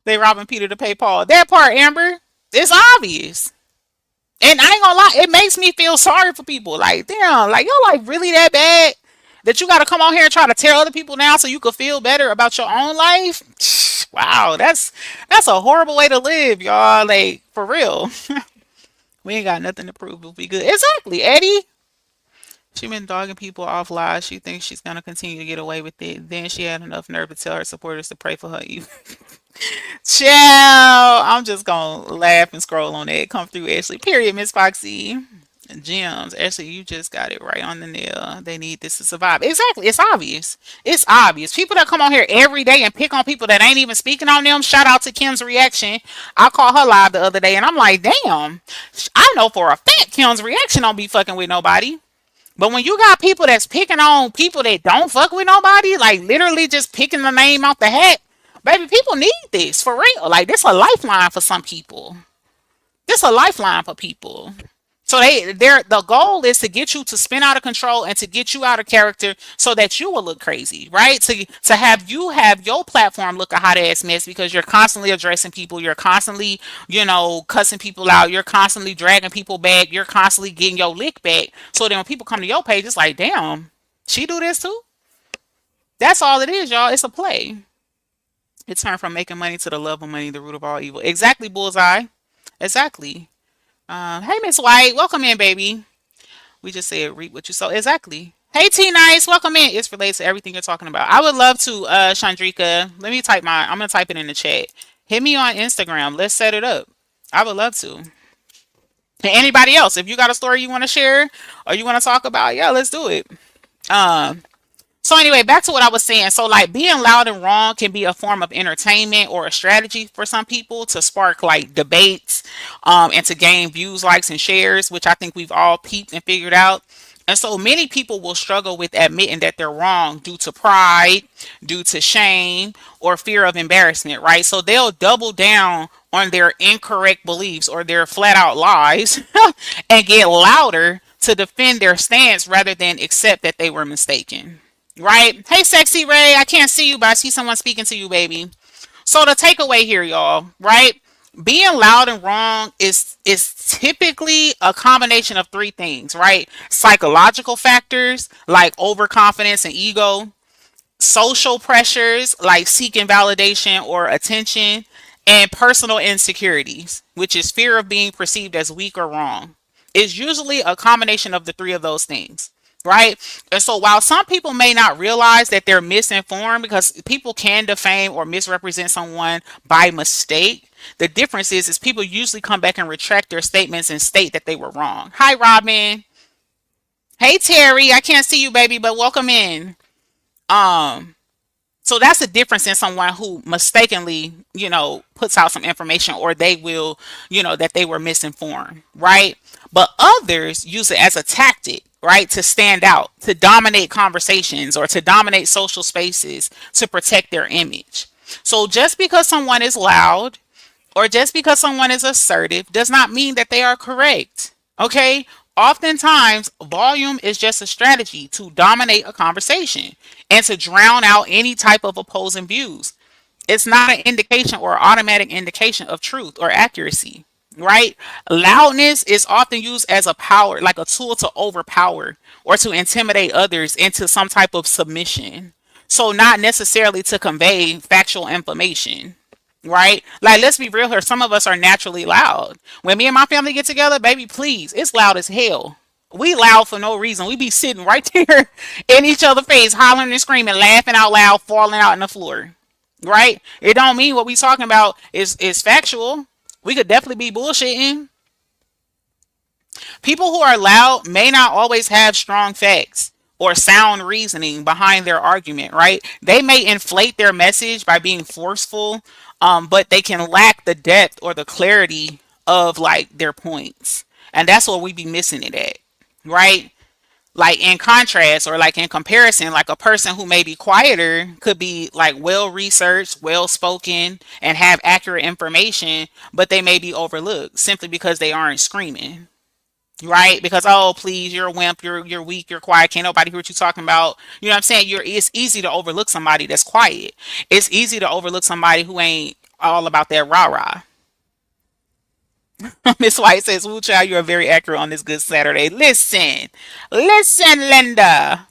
They robbing Peter to pay Paul. That part, Amber, it's obvious. And I ain't gonna lie, it makes me feel sorry for people. Like, damn, like your life really that bad that you gotta come on here and try to tear other people down so you could feel better about your own life. Wow, that's a horrible way to live, y'all. Like, for real. We ain't got nothing to prove. We'll be good. Exactly, Eddie. She been dogging people off lies. She thinks she's gonna continue to get away with it. Then she had enough nerve to tell her supporters to pray for her. Child, I'm just gonna laugh and scroll on that. Come through, Ashley. Period, Miss Foxy. Gems. Ashley, you just got it right on the nail. They need this to survive. Exactly. It's obvious. It's obvious. People that come on here every day and pick on people that ain't even speaking on them. Shout out to Kim's reaction. I called her live the other day and I'm like, damn. I know for a fact Kim's reaction don't be fucking with nobody. But when you got people that's picking on people that don't fuck with nobody, like literally just picking the name out the hat, baby, people need this for real. Like this a lifeline for some people. This a lifeline for people. So the goal is to get you to spin out of control and to get you out of character so that you will look crazy, right? To have you have your platform look a hot ass mess because you're constantly addressing people, you're constantly, cussing people out, you're constantly dragging people back, you're constantly getting your lick back. So then when people come to your page, it's like, damn, she do this too? That's all it is, y'all. It's a play. It turned from making money to the love of money, the root of all evil. Exactly, bullseye. Exactly. Hey, Miss White, welcome in, baby. We just said reap what you sow. Exactly. Hey, T Nice, welcome in. It's related to everything you're talking about. I would love to, Chandrika. Let me I'm gonna type it in the chat. Hit me on Instagram. Let's set it up. I would love to. And anybody else, if you got a story you want to share or you want to talk about, yeah, let's do it. So So anyway, back to what I was saying. So like being loud and wrong can be a form of entertainment or a strategy for some people to spark like debates, and to gain views, likes, and shares, which I think we've all peeped and figured out. And so many people will struggle with admitting that they're wrong due to pride, due to shame, or fear of embarrassment, right? So they'll double down on their incorrect beliefs or their flat out lies and get louder to defend their stance rather than accept that they were mistaken. Right? Hey, Sexy Ray, I can't see you, but I see someone speaking to you, baby. So the takeaway here, y'all, right? Being loud and wrong is typically a combination of three things, right? Psychological factors like overconfidence and ego, social pressures like seeking validation or attention, and personal insecurities, which is fear of being perceived as weak or wrong. It's usually a combination of the three of those things, right? And so while some people may not realize that they're misinformed, because people can defame or misrepresent someone by mistake, the difference is people usually come back and retract their statements and state that they were wrong. Hi, Robin. Hey, Terry. I can't see you, baby, but welcome in. Um, so that's the difference in someone who mistakenly, puts out some information, or they will, that they were misinformed, right? But others use it as a tactic, right? To stand out, to dominate conversations, or to dominate social spaces to protect their image. So just because someone is loud or just because someone is assertive does not mean that they are correct. Okay? Oftentimes, volume is just a strategy to dominate a conversation and to drown out any type of opposing views. It's not an indication or automatic indication of truth or accuracy, right? Loudness is often used as a power, like a tool to overpower or to intimidate others into some type of submission. So, not necessarily to convey factual information, right? Like, let's be real here. Some of us are naturally loud. When me and my family get together, baby, please, it's loud as hell. We loud for no reason. We be sitting right there in each other's face, hollering and screaming, laughing out loud, falling out on the floor. Right? It don't mean what we talking about is factual. We could definitely be bullshitting. People who are loud may not always have strong facts or sound reasoning behind their argument, right? They may inflate their message by being forceful, but they can lack the depth or the clarity of like their points. And that's what we be missing it at, right? Like in contrast or like in comparison, like a person who may be quieter could be like well researched, well spoken, and have accurate information, but they may be overlooked simply because they aren't screaming. Right? Because, oh please, you're a wimp, you're weak, you're quiet, can't nobody hear what you're talking about. You know what I'm saying? It's easy to overlook somebody that's quiet. It's easy to overlook somebody who ain't all about that rah-rah. Miss White says, "Woo child, you are very accurate on this good Saturday. Listen, Linda."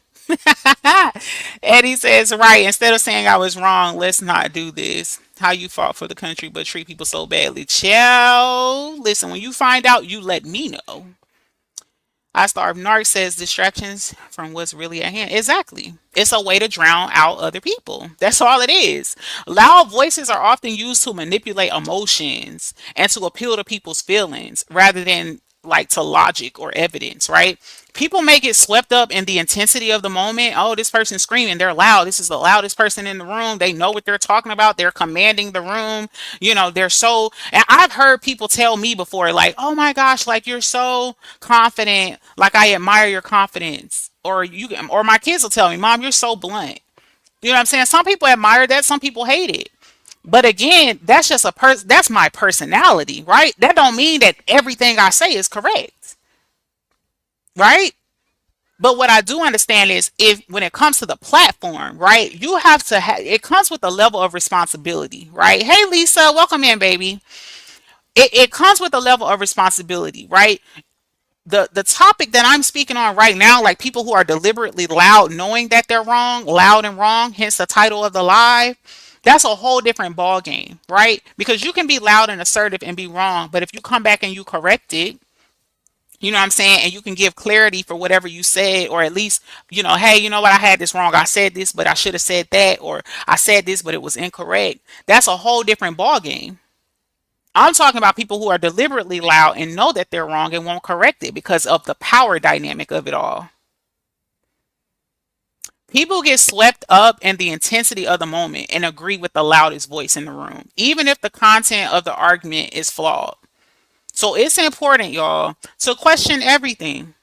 Eddie says, "Right. Instead of saying I was wrong, let's not do this. How you fought for the country, but treat people so badly. Child, listen. When you find out, you let me know." I Starve Narc says distractions from what's really at hand. Exactly. It's a way to drown out other people. That's all it is. Loud voices are often used to manipulate emotions and to appeal to people's feelings rather than like to logic or evidence, right? People may get swept up in the intensity of the moment. Oh, this person's screaming. They're loud. This is the loudest person in the room. They know what they're talking about. They're commanding the room. They're so. And I've heard people tell me before, like, oh my gosh, like you're so confident. Like I admire your confidence. Or my kids will tell me, Mom, you're so blunt. You know what I'm saying? Some people admire that. Some people hate it. But again, that's just that's my personality, right? That don't mean that everything I say is correct, right? But what I do understand is if when it comes to the platform, right, you have to have it comes with a level of responsibility, right? Hey Lisa, welcome in, baby. It comes with a level of responsibility, right? The topic that I'm speaking on right now, like people who are deliberately loud, knowing that they're wrong, loud and wrong, hence the title of the live, that's a whole different ball game, right? Because you can be loud and assertive and be wrong, but if you come back and you correct it, you know what I'm saying, and you can give clarity for whatever you said, or at least, hey, you know what, I had this wrong. I said this, but I should have said that, or I said this, but it was incorrect. That's a whole different ball game. I'm talking about people who are deliberately loud and know that they're wrong and won't correct it because of the power dynamic of it all. People get swept up in the intensity of the moment and agree with the loudest voice in the room, even if the content of the argument is flawed. So it's important, y'all, to question everything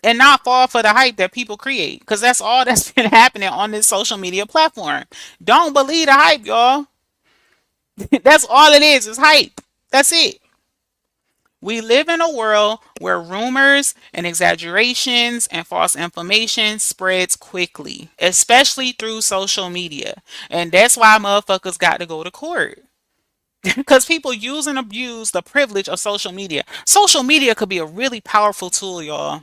and not fall for the hype that people create, because that's all that's been happening on this social media platform. Don't believe the hype, y'all. That's all it is hype. That's it. We live in a world where rumors and exaggerations and false information spreads quickly, especially through social media. And that's why motherfuckers got to go to court. Because people use and abuse the privilege of social media. Social media could be a really powerful tool, y'all.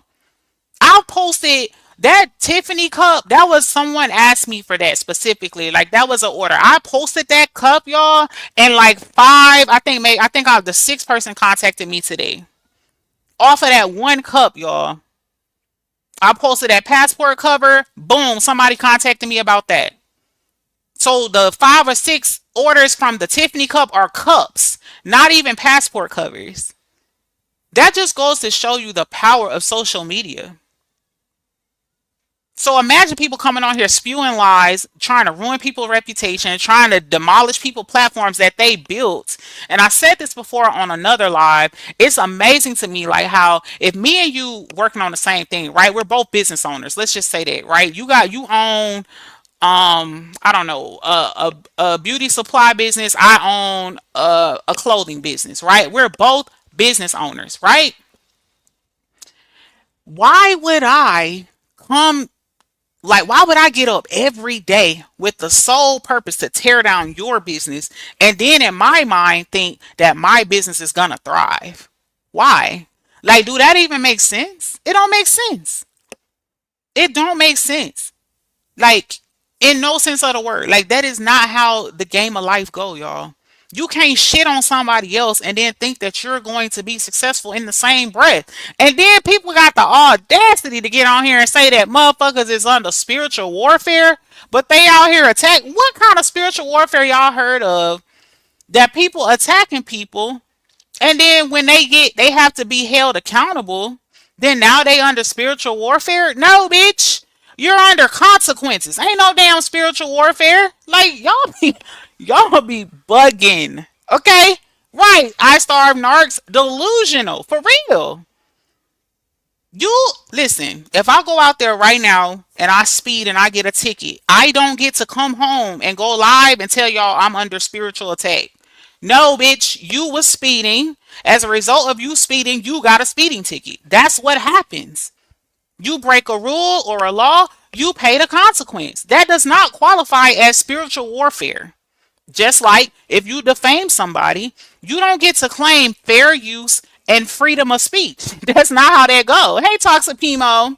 I posted that Tiffany cup. That was someone asked me for that specifically. Like that was an order. I posted that cup, y'all, and like five. I think the sixth person contacted me today off of that one cup, y'all. I posted that passport cover. Boom, somebody contacted me about that. So the five or six orders from the Tiffany cup are cups, not even passport covers. That just goes to show you the power of social media. So imagine people coming on here spewing lies, trying to ruin people's reputation, trying to demolish people platforms that they built. And I said this before on another live. It's amazing to me like how if me and you working on the same thing, right? We're both business owners. Let's just say that, right? You own I don't know, a beauty supply business. I own a clothing business, right? We're both business owners, right? Why would I come why would I get up every day with the sole purpose to tear down your business and then in my mind think that my business is gonna thrive? Why? Like, do that even make sense? It don't make sense. It don't make sense. Like, in no sense of the word. Like, that is not how the game of life go, y'all. You can't shit on somebody else and then think that you're going to be successful in the same breath. And then people got the audacity to get on here and say that motherfuckers is under spiritual warfare, but they out here attack. What kind of spiritual warfare y'all heard of that people attacking people and then when they have to be held accountable, then now they under spiritual warfare? No, bitch. You're under consequences. Ain't no damn spiritual warfare. Like y'all be bugging. Okay? Right. I starve narcs delusional. For real. You listen, if I go out there right now and I speed and I get a ticket, I don't get to come home and go live and tell y'all I'm under spiritual attack. No, bitch, you was speeding. As a result of you speeding, you got a speeding ticket. That's what happens. You break a rule or a law, you pay the consequence. That does not qualify as spiritual warfare. Just like if you defame somebody, you don't get to claim fair use and freedom of speech. That's not how that go. Hey, Toxic Pimo.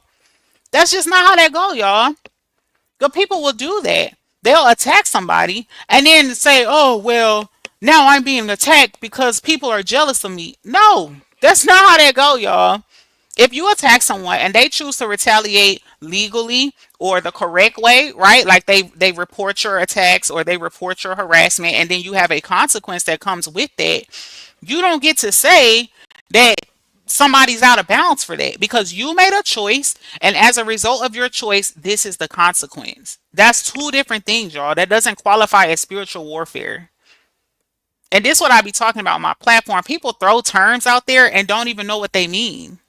That's just not how that go, y'all. The people will do that. They'll attack somebody and then say, oh, well, now I'm being attacked because people are jealous of me. No, that's not how that go, y'all. If you attack someone and they choose to retaliate legally or the correct way, right? Like they report your attacks or they report your harassment and then you have a consequence that comes with that. You don't get to say that somebody's out of bounds for that because you made a choice and as a result of your choice, this is the consequence. That's two different things, y'all. That doesn't qualify as spiritual warfare. And this is what I be talking about on my platform. People throw terms out there and don't even know what they mean.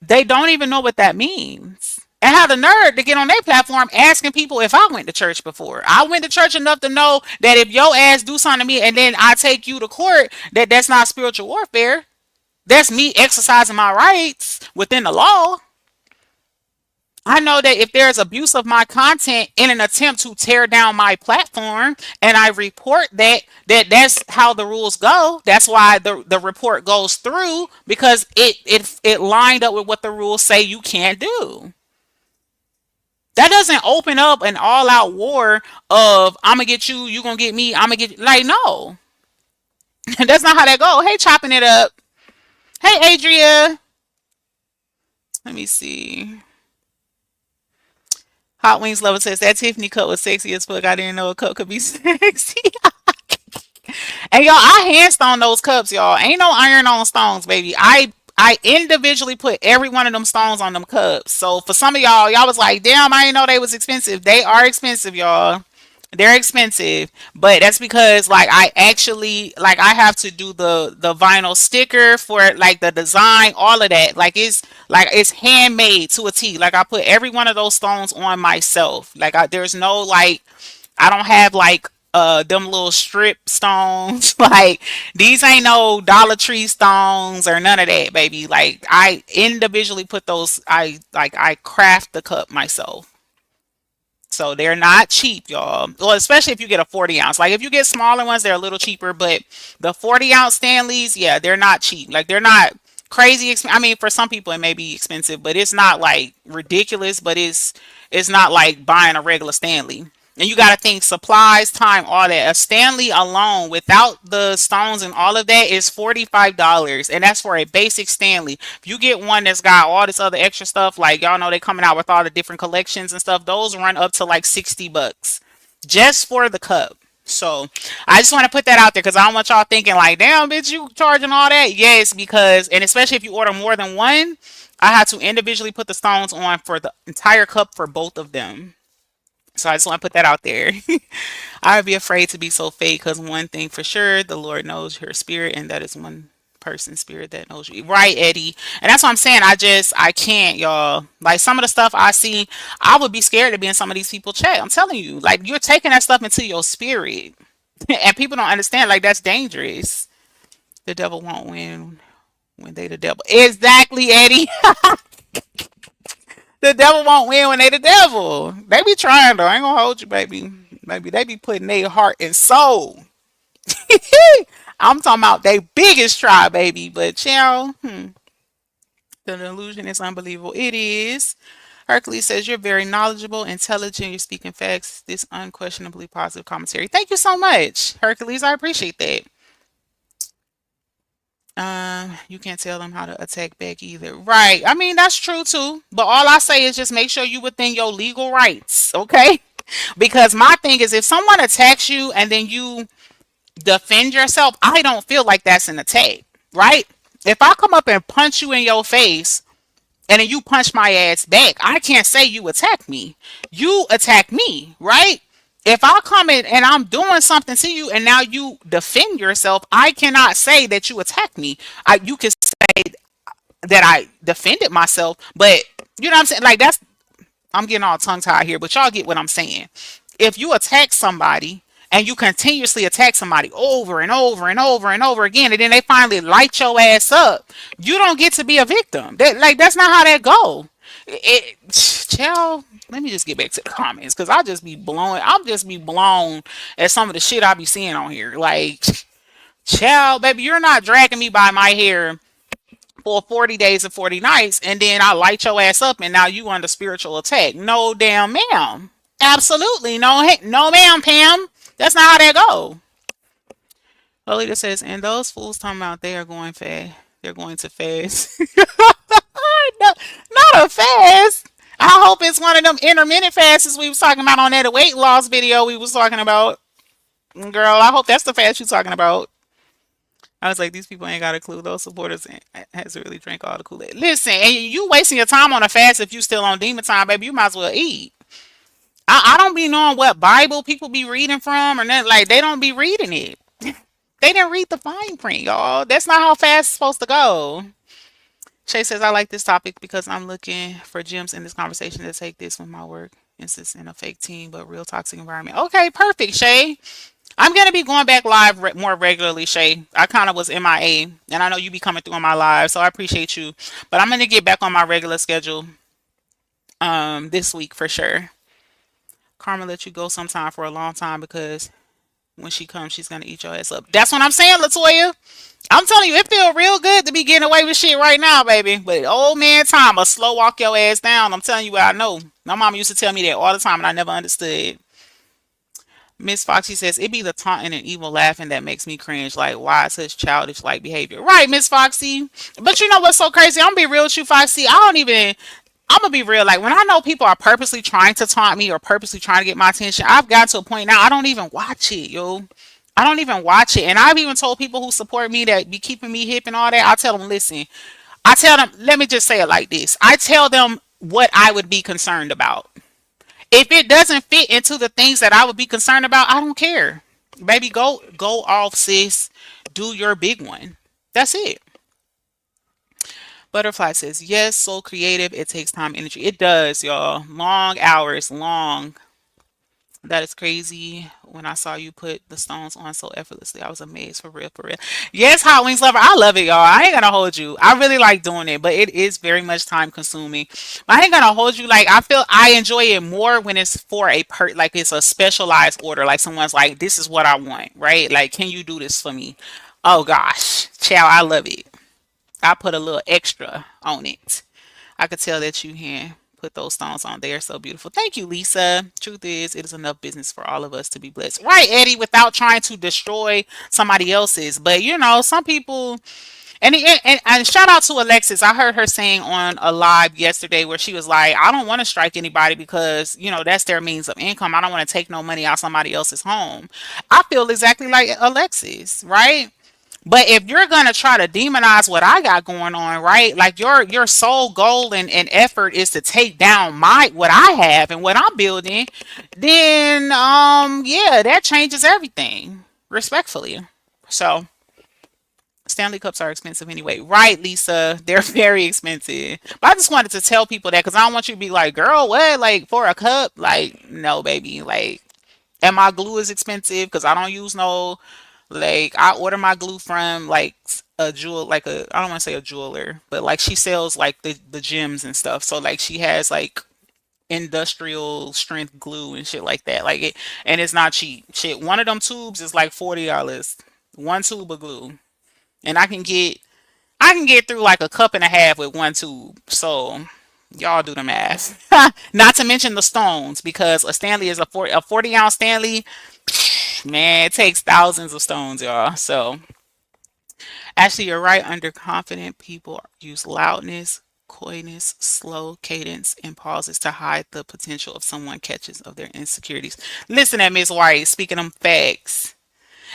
They don't even know what that means. And have the nerve to get on their platform asking people if I went to church before. I went to church enough to know that if your ass do something to me and then I take you to court, that's not spiritual warfare. That's me exercising my rights within the law. I know that if there's abuse of my content in an attempt to tear down my platform and I report that's how the rules go. That's why the report goes through because it lined up with what the rules say you can't do. That doesn't open up an all-out war of I'm gonna get you, you gonna get me, I'm gonna get you. Like, no. That's not how that go. Hey, chopping it up. Hey, Adria. Let me see. Hot Wings Lover says that Tiffany cup was sexy as fuck. I didn't know a cup could be sexy. And y'all, I hand stone those cups, y'all. Ain't no iron on stones, baby. I I individually put every one of them stones on them cups. So for some of y'all was like, damn, I didn't know they was expensive. They are expensive, y'all. They're expensive, but that's because like I actually like I have to do the vinyl sticker for like the design, all of that. Like it's handmade to a T. Like I put every one of those stones on myself. There's no like I don't have like them little strip stones. Like these ain't no Dollar Tree stones or none of that, baby. Like I individually put those I craft the cup myself. So they're not cheap, y'all. Well, especially if you get a 40 ounce. Like if you get smaller ones, they're a little cheaper. But the 40-ounce Stanleys, yeah, they're not cheap. Like they're not crazy. I mean, for some people it may be expensive, but it's not like ridiculous. But it's not like buying a regular Stanley. And you got to think supplies, time, all that. A Stanley alone, without the stones and all of that, is $45, and that's for a basic Stanley. If you get one that's got all this other extra stuff, like y'all know they coming out with all the different collections and stuff, those run up to like $60 just for the cup. So I just want to put that out there because I don't want y'all thinking like, damn, bitch, you charging all that? Yes, because and especially if you order more than one, I had to individually put the stones on for the entire cup for both of them. So I just want to put that out there. I would be afraid to be so fake because one thing for sure, the Lord knows your spirit, and that is one person's spirit that knows you. Right, Eddie. And that's what I'm saying. I can't, y'all. Like some of the stuff I see, I would be scared to be in some of these people's chat. I'm telling you, like you're taking that stuff into your spirit. And people don't understand, like that's dangerous. The devil won't win when they the devil. Exactly, Eddie. The devil won't win when they the devil. They be trying though. I ain't gonna hold you, baby. Maybe they be putting their heart and soul. I'm talking about their biggest try, baby. But child, the delusion is unbelievable. It is. Hercules says you're very knowledgeable, intelligent. You're speaking facts. This unquestionably positive commentary. Thank you so much, Hercules. I appreciate that. You can't tell them how to attack back either. Right. I mean, that's true too. But all I say is just make sure you within your legal rights, okay? Because my thing is if someone attacks you and then you defend yourself, I don't feel like that's an attack, right? If I come up and punch you in your face and then you punch my ass back, I can't say you attack me. You attack me, right? If I come in and I'm doing something to you and now you defend yourself, I cannot say that you attack me. You can say that I defended myself, but you know what I'm saying? Like that's I'm getting all tongue tied here, but y'all get what I'm saying. If you attack somebody and you continuously attack somebody over and over and over and over again, and then they finally light your ass up, you don't get to be a victim. That's not how that go. Child, let me just get back to the comments because I'll just be blown at some of the shit I be seeing on here. Like, child, baby, you're not dragging me by my hair for 40 days and 40 nights, and then I light your ass up, and now you under spiritual attack. No, damn, ma'am. Absolutely, no, no, ma'am, Pam. That's not how that go. Lolita says, and those fools talking about they are going fast. They're going to fast. No, not a fast. I hope it's one of them intermittent fasts we was talking about on that weight loss video we was talking about. Girl, I hope that's the fast you talking about. I was like, these people ain't got a clue. Those supporters has to really drink all the Kool-Aid. Listen, and you wasting your time on a fast if you still on demon time, baby. You might as well eat. I don't be knowing what Bible people be reading from or nothing. Like, they don't be reading it. They didn't read the fine print, y'all. That's not how fast it's supposed to go. Shay says, I like this topic because I'm looking for gems in this conversation to take this with my work. Instance in a fake team, but real toxic environment. Okay, perfect, Shay. I'm going to be going back live more regularly, Shay. I kind of was MIA, and I know you be coming through on my live, so I appreciate you. But I'm going to get back on my regular schedule this week for sure. Karma let you go sometime for a long time because when she comes, she's going to eat your ass up. That's what I'm saying, Latoya. I'm telling you, it feel real good to be getting away with shit right now, baby. But old man time, a slow walk your ass down. I'm telling you what I know. My mom used to tell me that all the time, and I never understood. Miss Foxy says, it be the taunting and evil laughing that makes me cringe. Like, why such childish like behavior? Right, Miss Foxy. But you know what's so crazy? I'm gonna be real with you, Foxy. I'm gonna be real. Like, when I know people are purposely trying to taunt me or purposely trying to get my attention, I've got to a point now, I don't even watch it, yo. I don't even watch it. And I've even told people who support me that be keeping me hip and all that, I tell them, listen, I tell them, let me just say it like this. I tell them what I would be concerned about. If it doesn't fit into the things that I would be concerned about, I don't care. Baby, go off, sis. Do your big one. That's it. Butterfly says, yes, so creative. It takes time, energy. It does, y'all. Long hours, long. That is crazy. When I saw you put the stones on so effortlessly, I was amazed, for real, for real. Yes, Hot Wings Lover. I love it, y'all. I ain't gonna hold you. I really like doing it, but it is very much time consuming. But I ain't gonna hold you. Like, I feel I enjoy it more when it's for like it's a specialized order. Like someone's like, this is what I want, right? Like, can you do this for me? Oh gosh, chow, I love it. I put a little extra on it. I could tell that you can put those stones on there. So beautiful. Thank you, Lisa. Truth is, it is enough business for all of us to be blessed. Right, Eddie, without trying to destroy somebody else's. But you know, some people and shout out to Alexis. I heard her saying on a live yesterday where she was like, I don't want to strike anybody because, you know, that's their means of income. I don't want to take no money out somebody else's home. I feel exactly like Alexis, right? But if you're gonna try to demonize what I got going on, right? Like your sole goal and effort is to take down my what I have and what I'm building, then yeah, that changes everything. Respectfully. So Stanley cups are expensive anyway. Right, Lisa? They're very expensive. But I just wanted to tell people that because I don't want you to be like, girl, what? Like for a cup? Like, no, baby. Like, and my glue is expensive because I don't use no, like, I order my glue from like a jewel, like a, I don't want to say a jeweler, but like she sells like the gems and stuff. So like she has like industrial strength glue and shit like that. Like it, and it's not cheap. Shit, one of them tubes is like $40. One tube of glue, and I can get through like a cup and a half with one tube. So y'all do the math. Not to mention the stones because a Stanley is a 40 ounce Stanley. Man, it takes thousands of stones, y'all. So actually, you're right. Underconfident people use loudness, coyness, slow cadence, and pauses to hide the potential of someone catches of their insecurities. Listen at Miss White speaking them facts.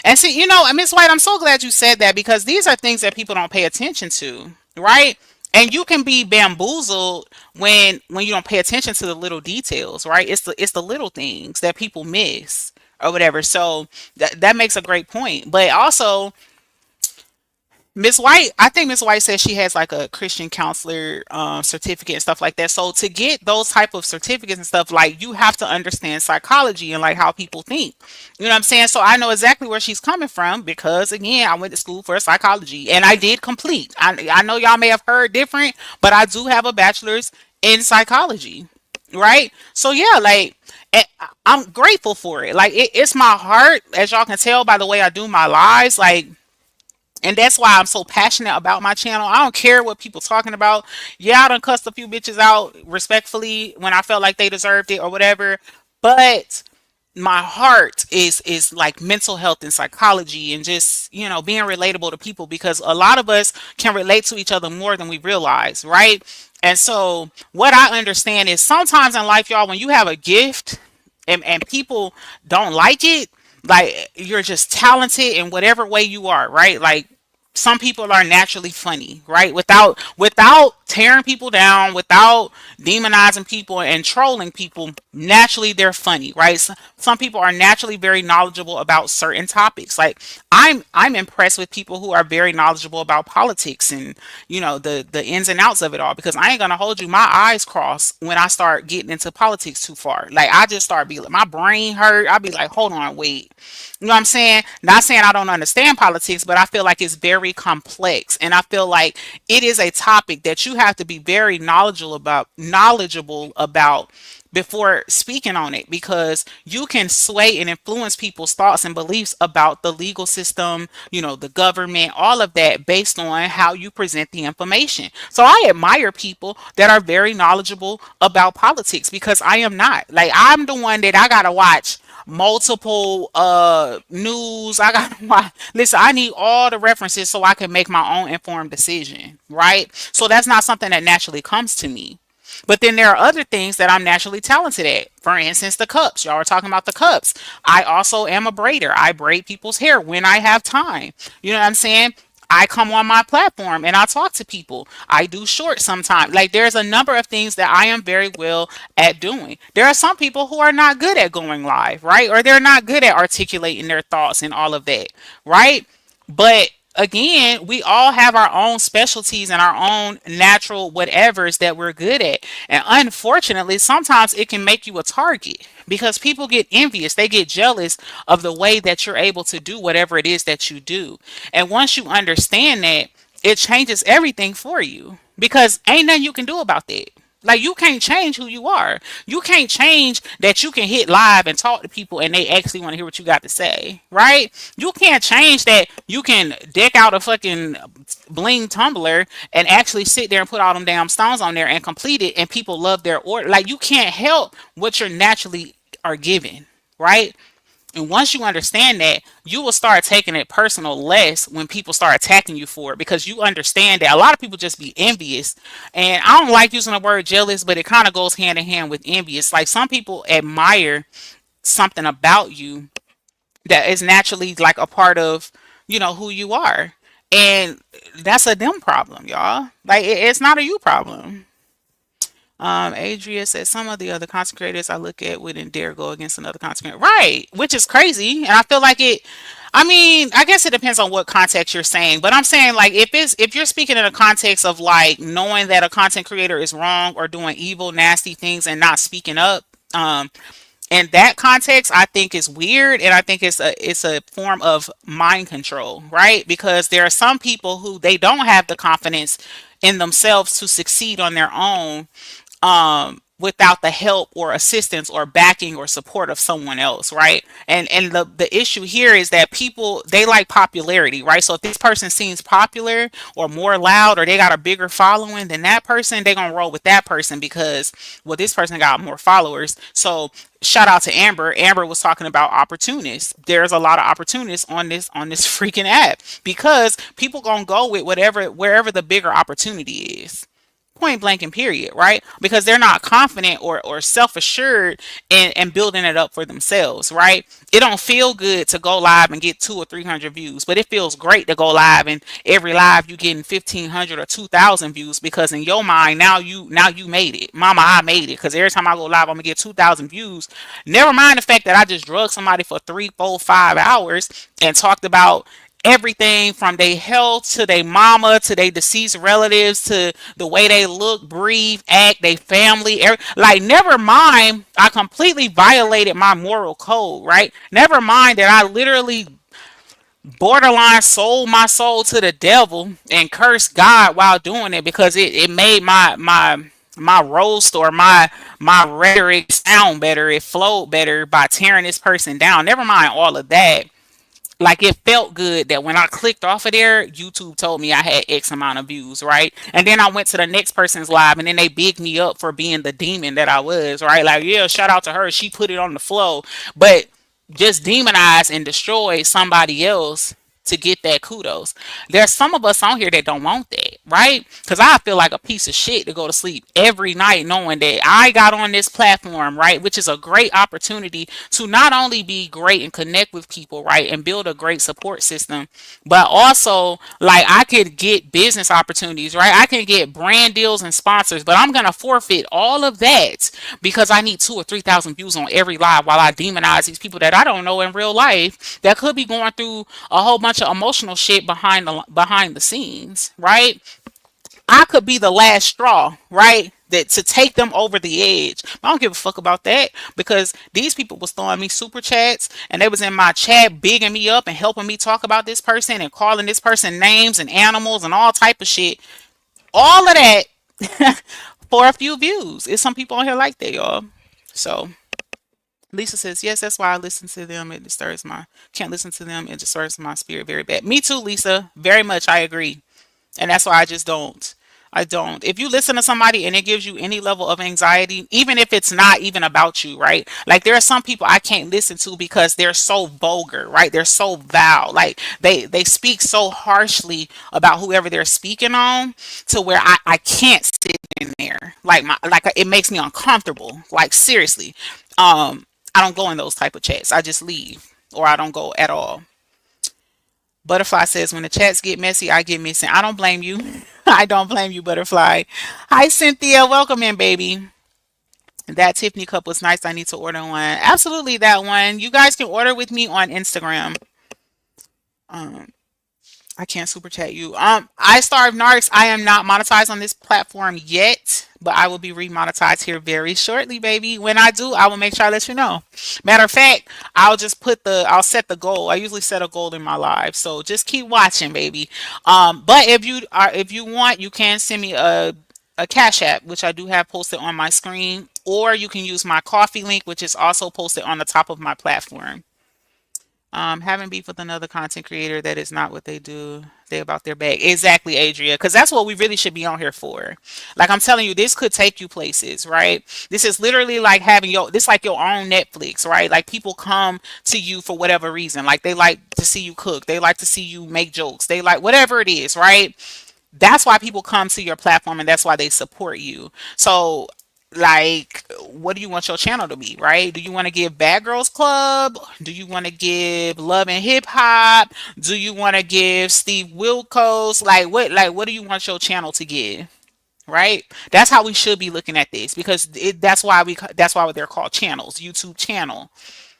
And see, you know, Miss White, I'm so glad you said that because these are things that people don't pay attention to, right? And you can be bamboozled when you don't pay attention to the little details, right? It's the little things that people miss or whatever. So that makes a great point. But also, Miss White, I think Miss White says she has like a Christian counselor certificate and stuff like that. So to get those type of certificates and stuff, like you have to understand psychology and like how people think. You know what I'm saying? So I know exactly where she's coming from because again, I went to school for psychology and I did complete. I know y'all may have heard different, but I do have a bachelor's in psychology, right? So yeah, like I'm grateful for it. Like it's my heart, as y'all can tell by the way I do my lives. Like and that's why I'm so passionate about my channel. I don't care what people talking about. Yeah, I done cussed a few bitches out respectfully when I felt like they deserved it or whatever. But my heart is like mental health and psychology and just, you know, being relatable to people because a lot of us can relate to each other more than we realize, right? And so what I understand is sometimes in life, y'all, when you have a gift and people don't like it, like you're just talented in whatever way you are, right? Like some people are naturally funny, right? Without tearing people down, without demonizing people and trolling people, naturally they're funny, right? Some people are naturally very knowledgeable about certain topics. Like I'm impressed with people who are very knowledgeable about politics and you know the ins and outs of it all because I ain't gonna hold you. My eyes cross when I start getting into politics too far. Like I just start be like my brain hurt. I'll be like, hold on, wait. You know what I'm saying? Not saying I don't understand politics, but I feel like it's very complex. And I feel like it is a topic that you have to be very knowledgeable about before speaking on it because you can sway and influence people's thoughts and beliefs about the legal system, you know, the government, all of that based on how you present the information. So I admire people that are very knowledgeable about politics because I am not. Like I'm the one that I gotta watch multiple news. I gotta watch. Listen, I need all the references so I can make my own informed decision, right? So that's not something that naturally comes to me. But then there are other things that I'm naturally talented at. For instance, the cups. Y'all are talking about the cups. I also am a braider. I braid people's hair when I have time. You know what I'm saying? I come on my platform and I talk to people. I do shorts sometimes. Like there's a number of things that I am very well at doing. There are some people who are not good at going live, right? Or they're not good at articulating their thoughts and all of that, right? But again, we all have our own specialties and our own natural whatevers that we're good at. And unfortunately, sometimes it can make you a target because people get envious. They get jealous of the way that you're able to do whatever it is that you do. And once you understand that, it changes everything for you because ain't nothing you can do about that. Like you can't change who you are. You can't change that you can hit live and talk to people and they actually want to hear what you got to say, right? You can't change that you can deck out a fucking bling tumbler and actually sit there and put all them damn stones on there and complete it and people love their order. Like you can't help what you're naturally are given, right? And once you understand that, you will start taking it personal less when people start attacking you for it because you understand that a lot of people just be envious. And I don't like using the word jealous, but it kind of goes hand in hand with envious. Like some people admire something about you that is naturally like a part of, who you are. And that's a them problem, y'all. Like it's not a you problem. Adria said some of the other content creators I look at wouldn't dare go against another content creator. Right, which is crazy. And I feel like it I mean, I guess it depends on what context you're saying, but I'm saying like if you're speaking in a context of like knowing that a content creator is wrong or doing evil, nasty things and not speaking up, in that context, I think is weird, and I think it's a form of mind control, right? Because there are some people who they don't have the confidence in themselves to succeed on their own, without the help or assistance or backing or support of someone else, right? And the issue here is that people they like popularity, right? So if this person seems popular or more loud or they got a bigger following than that person, they're gonna roll with that person because well, this person got more followers. So shout out to Amber. Amber was talking about opportunists. There's a lot of opportunists on this freaking app because people gonna go with whatever wherever the bigger opportunity is, point blank and period, right? Because they're not confident or self-assured and building it up for themselves, right? It don't feel good to go live and get 2 or 300 views, but it feels great to go live and every live you getting 1,500 or 2,000 views because in your mind now you made it, mama. I made it because every time I go live I'm gonna get 2,000 views. Never mind the fact that I just drugged somebody for 3, 4, 5 hours and talked about everything from their health to their mama to their deceased relatives to the way they look, breathe, act, their family. Like, never mind, I completely violated my moral code, right? Never mind that I literally borderline sold my soul to the devil and cursed God while doing it because it made my roast or my rhetoric sound better. It flowed better by tearing this person down. Never mind all of that, like it felt good that when I clicked off of there, YouTube told me I had X amount of views, right? And then I went to the next person's live and then they bigged me up for being the demon that I was, right? Like, yeah, shout out to her. She put it on the flow. But just demonize and destroy somebody else to get that kudos. There's some of us on here that don't want that, right? Because I feel like a piece of shit to go to sleep every night knowing that I got on this platform, right? Which is a great opportunity to not only be great and connect with people, right? And build a great support system, but also like I could get business opportunities, right? I can get brand deals and sponsors, but I'm going to forfeit all of that because I need 2 or 3 thousand views on every live while I demonize these people that I don't know in real life that could be going through a whole bunch of emotional shit behind the scenes, right? I could be the last straw, right? That to take them over the edge. I don't give a fuck about that because these people was throwing me super chats and they was in my chat bigging me up and helping me talk about this person and calling this person names and animals and all type of shit. All of that for a few views. It's some people on here like that, y'all. So Lisa says, yes, that's why I listen to them. It disturbs my, can't listen to them. It disturbs my spirit very bad. Me too, Lisa. Very much. I agree. And that's why I just don't. I don't. If you listen to somebody and it gives you any level of anxiety, even if it's not even about you, right? Like there are some people I can't listen to because they're so vulgar, right? They're so vile. Like they speak so harshly about whoever they're speaking on to where I can't sit in there. Like it makes me uncomfortable. Like seriously. I don't go in those type of chats. I just leave or I don't go at all. Butterfly says, when the chats get messy, I get missing. I don't blame you. I don't blame you, Butterfly. Hi, Cynthia. Welcome in, baby. That Tiffany cup was nice. I need to order one. Absolutely, that one. You guys can order with me on Instagram. Um, I can't super chat you. I Starve Narcs. I am not monetized on this platform yet, but I will be remonetized here very shortly, baby. When I do, I will make sure I let you know. Matter of fact, I'll set the goal. I usually set a goal in my live, so just keep watching, baby. But if you want, you can send me a Cash App, which I do have posted on my screen, or you can use my coffee link, which is also posted on the top of my platform. Having beef with another content creator, that is not what they do. They about their bag. Exactly, Adria. Because that's what we really should be on here for. Like I'm telling you, this could take you places, right? This is literally like having this like your own Netflix, right? Like people come to you for whatever reason. Like they like to see you cook. They like to see you make jokes. They like whatever it is, right? That's why people come to your platform and that's why they support you. So like what do you want your channel to be, right? Do you want to give Bad Girls Club? Do you want to give Love and Hip Hop? Do you want to give Steve Wilkos? Like what do you want your channel to give? Right? That's how we should be looking at this because that's why they're called channels, YouTube channel.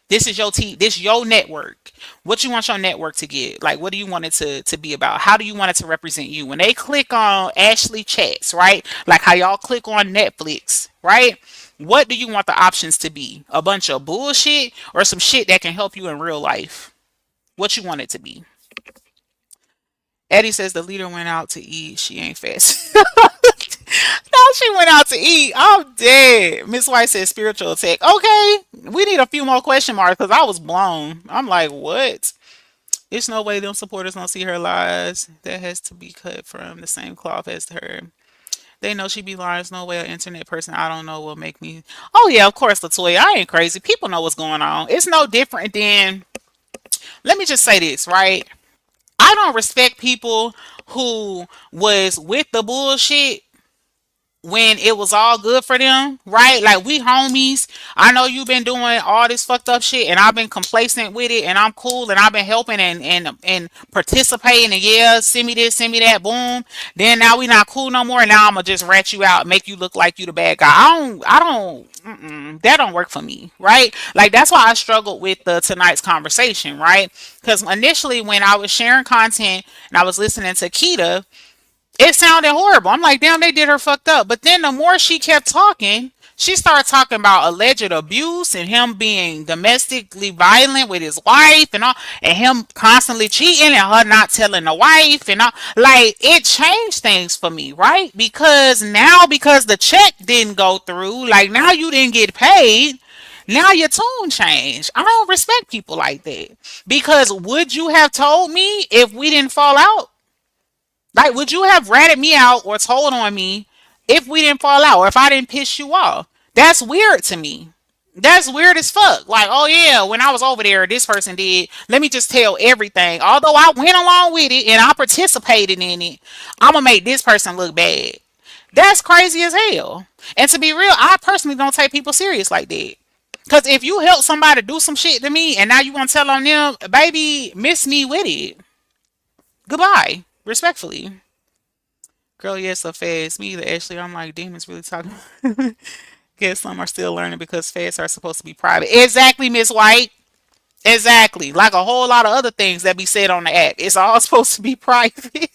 This is this your network. What you want your network to get? Like what do you want it to be about? How do you want it to represent you? When they click on Ashley Chats, right? Like how y'all click on Netflix, right? What do you want the options to be? A bunch of bullshit or some shit that can help you in real life? What you want it to be? Eddie says the leader went out to eat. She ain't fast. No, she went out to eat. I'm dead. Miss White says spiritual attack. Okay, we need a few more question marks because I was blown. I'm like, what? There's no way them supporters don't see her lies. That has to be cut from the same cloth as her. They know she be lying. There's no way an internet person I don't know will make me. Oh yeah, of course, Latoya. I ain't crazy. People know what's going on. It's no different than. Let me just say this, right? I don't respect people who was with the bullshit when it was all good for them, right? Like we homies. I know you've been doing all this fucked up shit and I've been complacent with it and I'm cool and I've been helping and participating and yeah, send me this, send me that, boom. Then now we not cool no more and now I'm gonna just rat you out, make you look like you the bad guy. That don't work for me, right? Like that's why I struggled with the tonight's conversation, right? Because initially when I was sharing content and I was listening to Kita, it sounded horrible. I'm like, damn, they did her fucked up. But then the more she kept talking, she started talking about alleged abuse and him being domestically violent with his wife and all, and him constantly cheating and her not telling the wife and all. Like, it changed things for me, right? Because the check didn't go through, like now you didn't get paid. Now your tone changed. I don't respect people like that. Because would you have told me if we didn't fall out? Like, would you have ratted me out or told on me if we didn't fall out or if I didn't piss you off? That's weird to me. That's weird as fuck. Like, oh yeah, when I was over there, this person did. Let me just tell everything. Although I went along with it and I participated in it, I'm gonna make this person look bad. That's crazy as hell. And to be real, I personally don't take people serious like that. Cause if you help somebody do some shit to me and now you want to tell on them, baby, miss me with it. Goodbye. Respectfully. Girl, yes, so fast. Me either, Ashley. I'm like, demons really talking. Guess some are still learning because fasts are supposed to be private. Exactly, Miss White. Exactly. Like a whole lot of other things that be said on the app. It's all supposed to be private.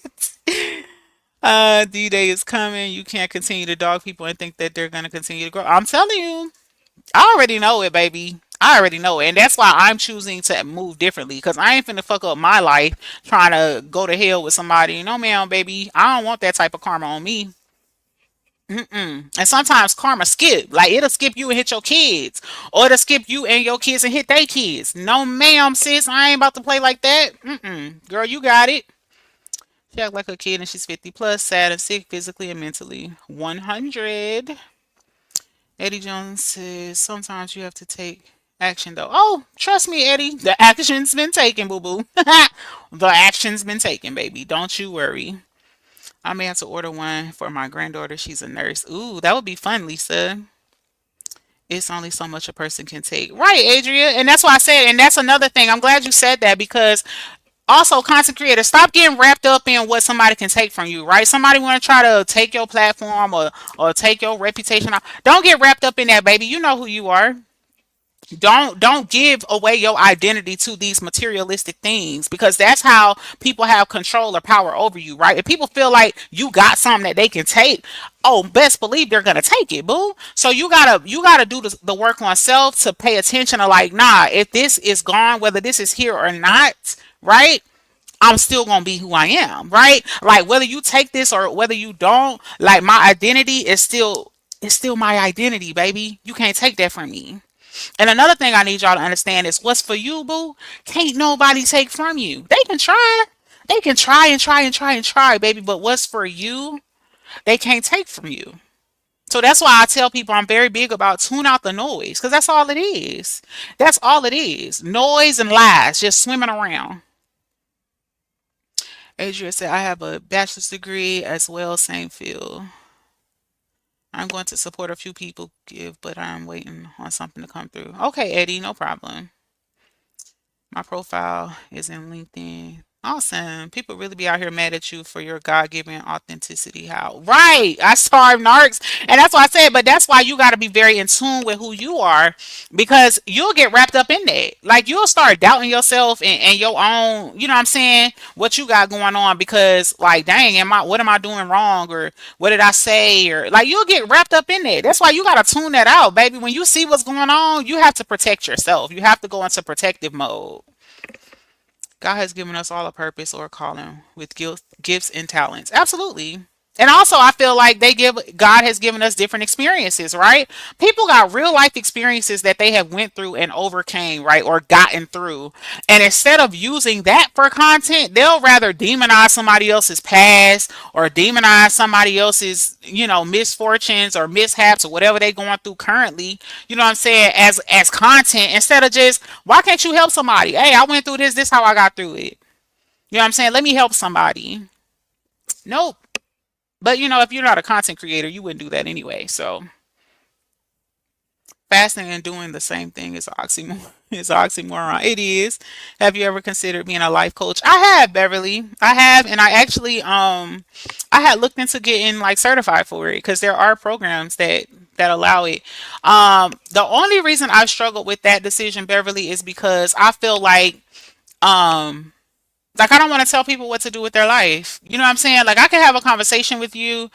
D-Day is coming. You can't continue to dog people and think that they're going to continue to grow. I'm telling you. I already know it, baby. I already know it. And that's why I'm choosing to move differently. Because I ain't finna fuck up my life trying to go to hell with somebody. No, ma'am, baby. I don't want that type of karma on me. Mm-mm. And sometimes karma skip. Like, it'll skip you and hit your kids. Or it'll skip you and your kids and hit their kids. No, ma'am, sis. I ain't about to play like that. Mm-mm. Girl, you got it. She act like a kid and she's 50 plus, sad and sick physically and mentally. 100. Eddie Jones says sometimes you have to take action though. Oh, trust me, Eddie. The action's been taken, boo boo. The action's been taken, baby. Don't you worry. I may have to order one for my granddaughter. She's a nurse. Ooh, that would be fun, Lisa. It's only so much a person can take. Right, Adria. And that's why I said, and that's another thing. I'm glad you said that because Also, content creators, stop getting wrapped up in what somebody can take from you, right? Somebody want to try to take your platform or take your reputation. Don't get wrapped up in that, baby. You know who you are. Don't give away your identity to these materialistic things, because that's how people have control or power over you, right? If people feel like you got something that they can take, oh, best believe they're gonna take it, boo. So you gotta do the work on self to pay attention to, like, nah, if this is gone, whether this is here or not, right, I'm still gonna be who I am, right? Like, whether you take this or whether you don't, like, my identity is still, it's still my identity, baby. You can't take that from me. And another thing I need y'all to understand is, what's for you, boo, can't nobody take from you. They can try. They can try and try and try and try, baby, but what's for you, they can't take from you. So that's why I tell people I'm very big about tune out the noise, because that's all it is. That's all it is. Noise and lies just swimming around. Adria said, I have a bachelor's degree as well, same field. I'm going to support a few people give, but I'm waiting on something to come through. Okay, Eddie, no problem. My profile is in LinkedIn. Awesome. People really be out here mad at you for your God given authenticity. How? Right. I starve narcs. And that's why I said, but that's why you got to be very in tune with who you are, because you'll get wrapped up in that. Like, you'll start doubting yourself and your own, you know what I'm saying? What you got going on, because, like, dang, what am I doing wrong? Or what did I say? Or, like, you'll get wrapped up in that. That's why you got to tune that out, baby. When you see what's going on, you have to protect yourself. You have to go into protective mode. God has given us all a purpose or a calling with gifts and talents. Absolutely. And also, I feel like God has given us different experiences, right? People got real life experiences that they have went through and overcame, right? Or gotten through. And instead of using that for content, they'll rather demonize somebody else's past or demonize somebody else's, misfortunes or mishaps or whatever they're going through currently, you know what I'm saying, as content, instead of just, why can't you help somebody? Hey, I went through this how I got through it. You know what I'm saying? Let me help somebody. Nope. But if you're not a content creator, you wouldn't do that anyway. So fasting and doing the same thing is oxymoron. It's oxymoron. It is. Have you ever considered being a life coach? I have, Beverly. I have, and I actually I had looked into getting, like, certified for it, because there are programs that allow it. The only reason I've struggled with that decision, Beverly, is because I feel um like, I don't want to tell people what to do with their life. You know what I'm saying? Like, I can have a conversation with you. You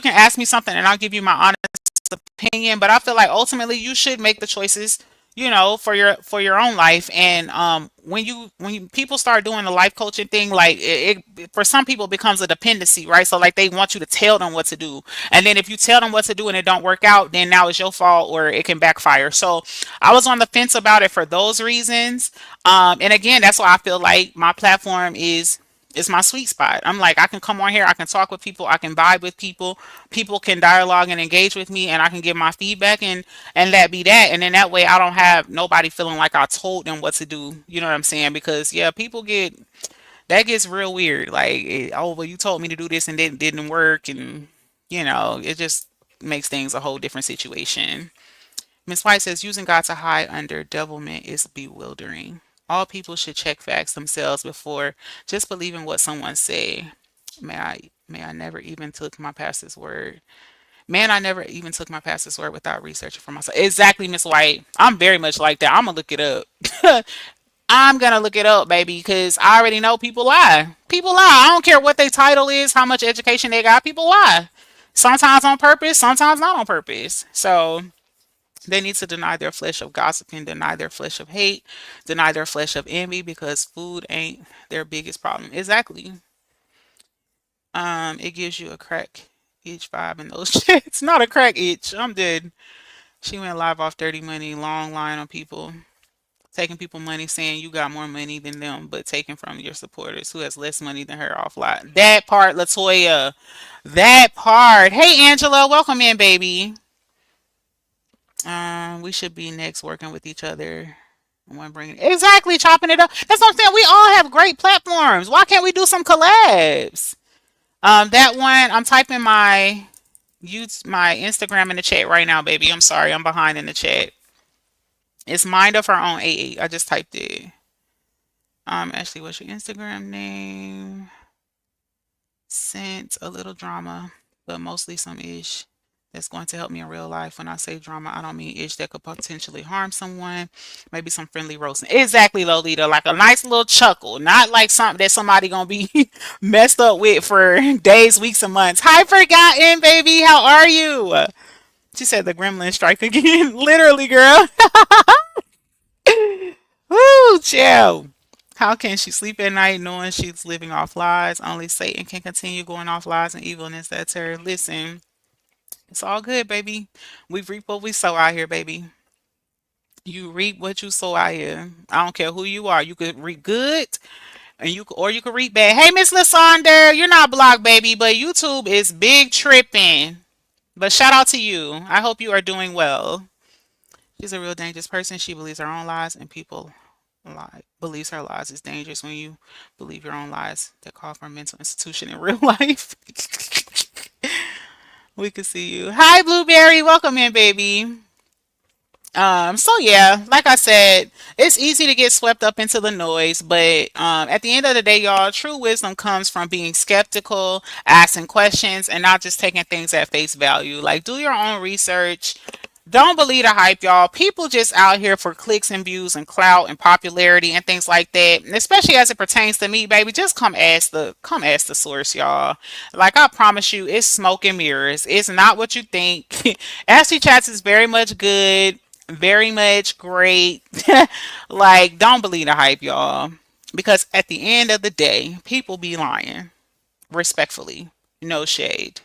can ask me something and I'll give you my honest opinion, but I feel like ultimately you should make the choices, for your own life. And when people start doing the life coaching thing, like, it for some people becomes a dependency, right? So, like, they want you to tell them what to do, and then if you tell them what to do and it don't work out, then now it's your fault or it can backfire. So I was on the fence about it for those reasons. And again, that's why I feel like my platform is my sweet spot. I'm like, I can come on here, I can talk with people, I can vibe with people, people can dialogue and engage with me, and I can give my feedback, and that be that. And then that way I don't have nobody feeling like I told them what to do. You know what I'm saying? Because, yeah, people that gets real weird. Like, oh, well, you told me to do this and it didn't work, and it just makes things a whole different situation. Miss White says using God to hide under devilment is bewildering. All people should check facts themselves before just believing what someone say. May I never even took my pastor's word. Man, I never even took my pastor's word without researching for myself. Exactly, Miss White. I'm very much like that. I'm gonna look it up. I'm gonna look it up, baby, because I already know people lie. People lie. I don't care what their title is, how much education they got. People lie. Sometimes on purpose, sometimes not on purpose. So they need to deny their flesh of gossiping, deny their flesh of hate, deny their flesh of envy, because food ain't their biggest problem. Exactly. It gives you a crack itch vibe in those chats. Not a crack itch. I'm dead. She went live off dirty money, long line on people, taking people money, saying you got more money than them, but taking from your supporters who has less money than her offline. That part, Latoya. That part. Hey, Angela, welcome in, baby. We should be next working with each other. One bringing exactly chopping it up. That's what I'm saying. We all have great platforms. Why can't we do some collabs? That one. I'm typing my Instagram in the chat right now, baby. I'm sorry, I'm behind in the chat. It's Mind of Her Own 88. I just typed it. Ashley, what's your Instagram name? Sent a little drama, but mostly some ish that's going to help me in real life. When I say drama, I don't mean ish that could potentially harm someone. Maybe some friendly roasting. Exactly, Lolita. Like a nice little chuckle, not like something that somebody gonna be messed up with for days, weeks, and months. Hi, Forgotten, baby. How are you? She said the gremlin strike again. Literally, girl. Woo, chill. How can she sleep at night knowing she's living off lies? Only Satan can continue going off lies and evilness. That's her. Listen, it's all good, baby. We reap what we sow out here, baby. You reap what you sow out here. I don't care who you are. You could reap good, and you could reap bad. Hey, Miss Lasonder, you're not blocked, baby, but YouTube is big tripping. But shout out to you. I hope you are doing well. She's a real dangerous person. She believes her own lies, and people lie. Believes her lies is dangerous when you believe your own lies that call for a mental institution in real life. We can see you. Hi, Blueberry. Welcome in, baby. So yeah, like I said, it's easy to get swept up into the noise, but at the end of the day, y'all, true wisdom comes from being skeptical, asking questions, and not just taking things at face value. Like, do your own research. Don't believe the hype, y'all. People just out here for clicks and views and clout and popularity and things like that. And especially as it pertains to me, baby, just come ask the source, y'all. Like I promise you, it's smoke and mirrors. It's not what you think. Ashley Chats is very much good, very much great. Like, don't believe the hype, y'all. Because at the end of the day, people be lying. Respectfully. No shade.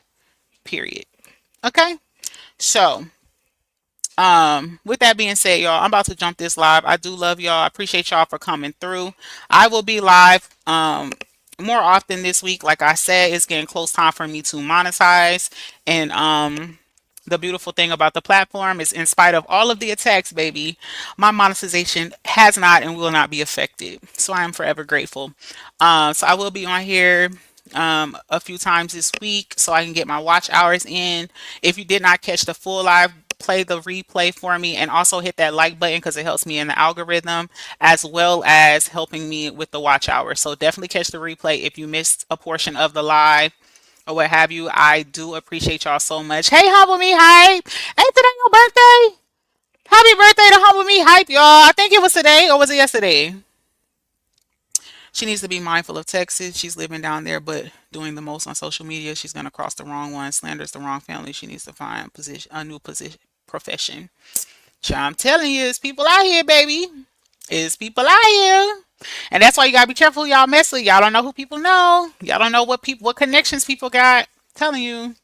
Period. Okay? So, with that being said, y'all, I'm about to jump this live. I do love y'all. I appreciate y'all for coming through. I will be live more often this week. Like I said, it's getting close time for me to monetize. And the beautiful thing about the platform is in spite of all of the attacks, baby, my monetization has not and will not be affected. So I am forever grateful. So I will be on here a few times this week so I can get my watch hours in. If you did not catch the full live, play the replay for me and also hit that like button because it helps me in the algorithm as well as helping me with the watch hours. So definitely catch the replay if you missed a portion of the live or what have you. I do appreciate y'all so much. Hey, Humble Me Hype. Ain't today your birthday? Happy birthday to Humble Me Hype, y'all. I think it was today or was it yesterday? She needs to be mindful of Texas. She's living down there, but doing the most on social media. She's gonna cross the wrong one, slanders the wrong family. She needs to find a new position, profession. I'm telling you, it's people out here, baby. It's people out here. And that's why you gotta be careful who y'all mess with. Y'all don't know who people know. Y'all don't know what connections people got. I'm telling you.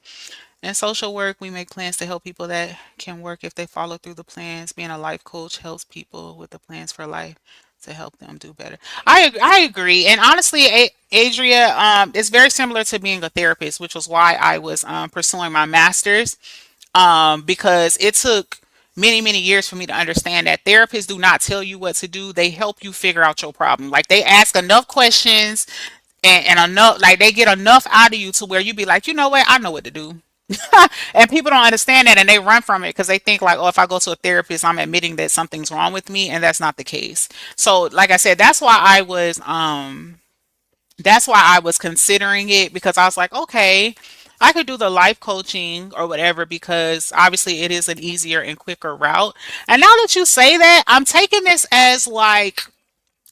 In social work, we make plans to help people that can work if they follow through the plans. Being a life coach helps people with the plans for life to help them do better. I agree. And honestly, Adria, it's very similar to being a therapist, which was why I was pursuing my master's. Because it took many, many years for me to understand that therapists do not tell you what to do. They help you figure out your problem. Like they ask enough questions and enough, like they get enough out of you to where you be like, you know what, I know what to do. And people don't understand that and they run from it because they think like, oh, if I go to a therapist, I'm admitting that something's wrong with me, and that's not the case. So, like I said, that's why I was considering it because I was like, okay, I could do the life coaching or whatever because obviously it is an easier and quicker route. And now that you say that, I'm taking this as like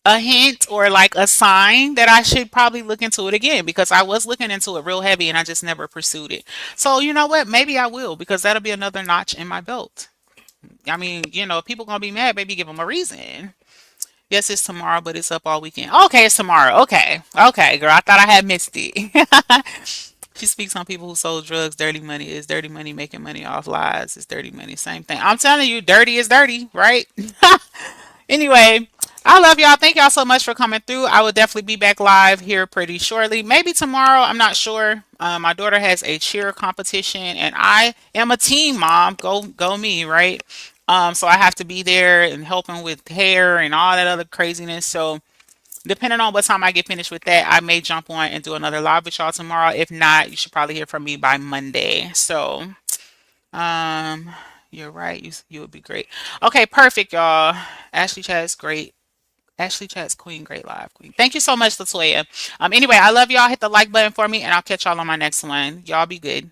a hint or like a sign that I should probably look into it again because I was looking into it real heavy and I just never pursued it. So, you know what? Maybe I will because that'll be another notch in my belt. I mean, if people gonna be mad, maybe give them a reason. Yes, it's tomorrow, but it's up all weekend. Okay, it's tomorrow. Okay. Okay, girl. I thought I had missed it. She speaks on people who sold drugs. Dirty money is dirty money. Making money off lies is dirty money. Same thing. I'm telling you, dirty is dirty, right? Anyway, I love y'all. Thank y'all so much for coming through. I will definitely be back live here pretty shortly. Maybe tomorrow. I'm not sure. My daughter has a cheer competition, and I am a team mom. Go me, right? So I have to be there and helping with hair and all that other craziness. So depending on what time I get finished with that, I may jump on and do another live with y'all tomorrow. If not, you should probably hear from me by Monday. So, um, you're right. You would be great. Okay, perfect, y'all. Ashley Chat is great. Ashley Chats Queen, great live queen. Thank you so much, Latoya. Anyway, I love y'all. Hit the like button for me, and I'll catch y'all on my next one. Y'all be good.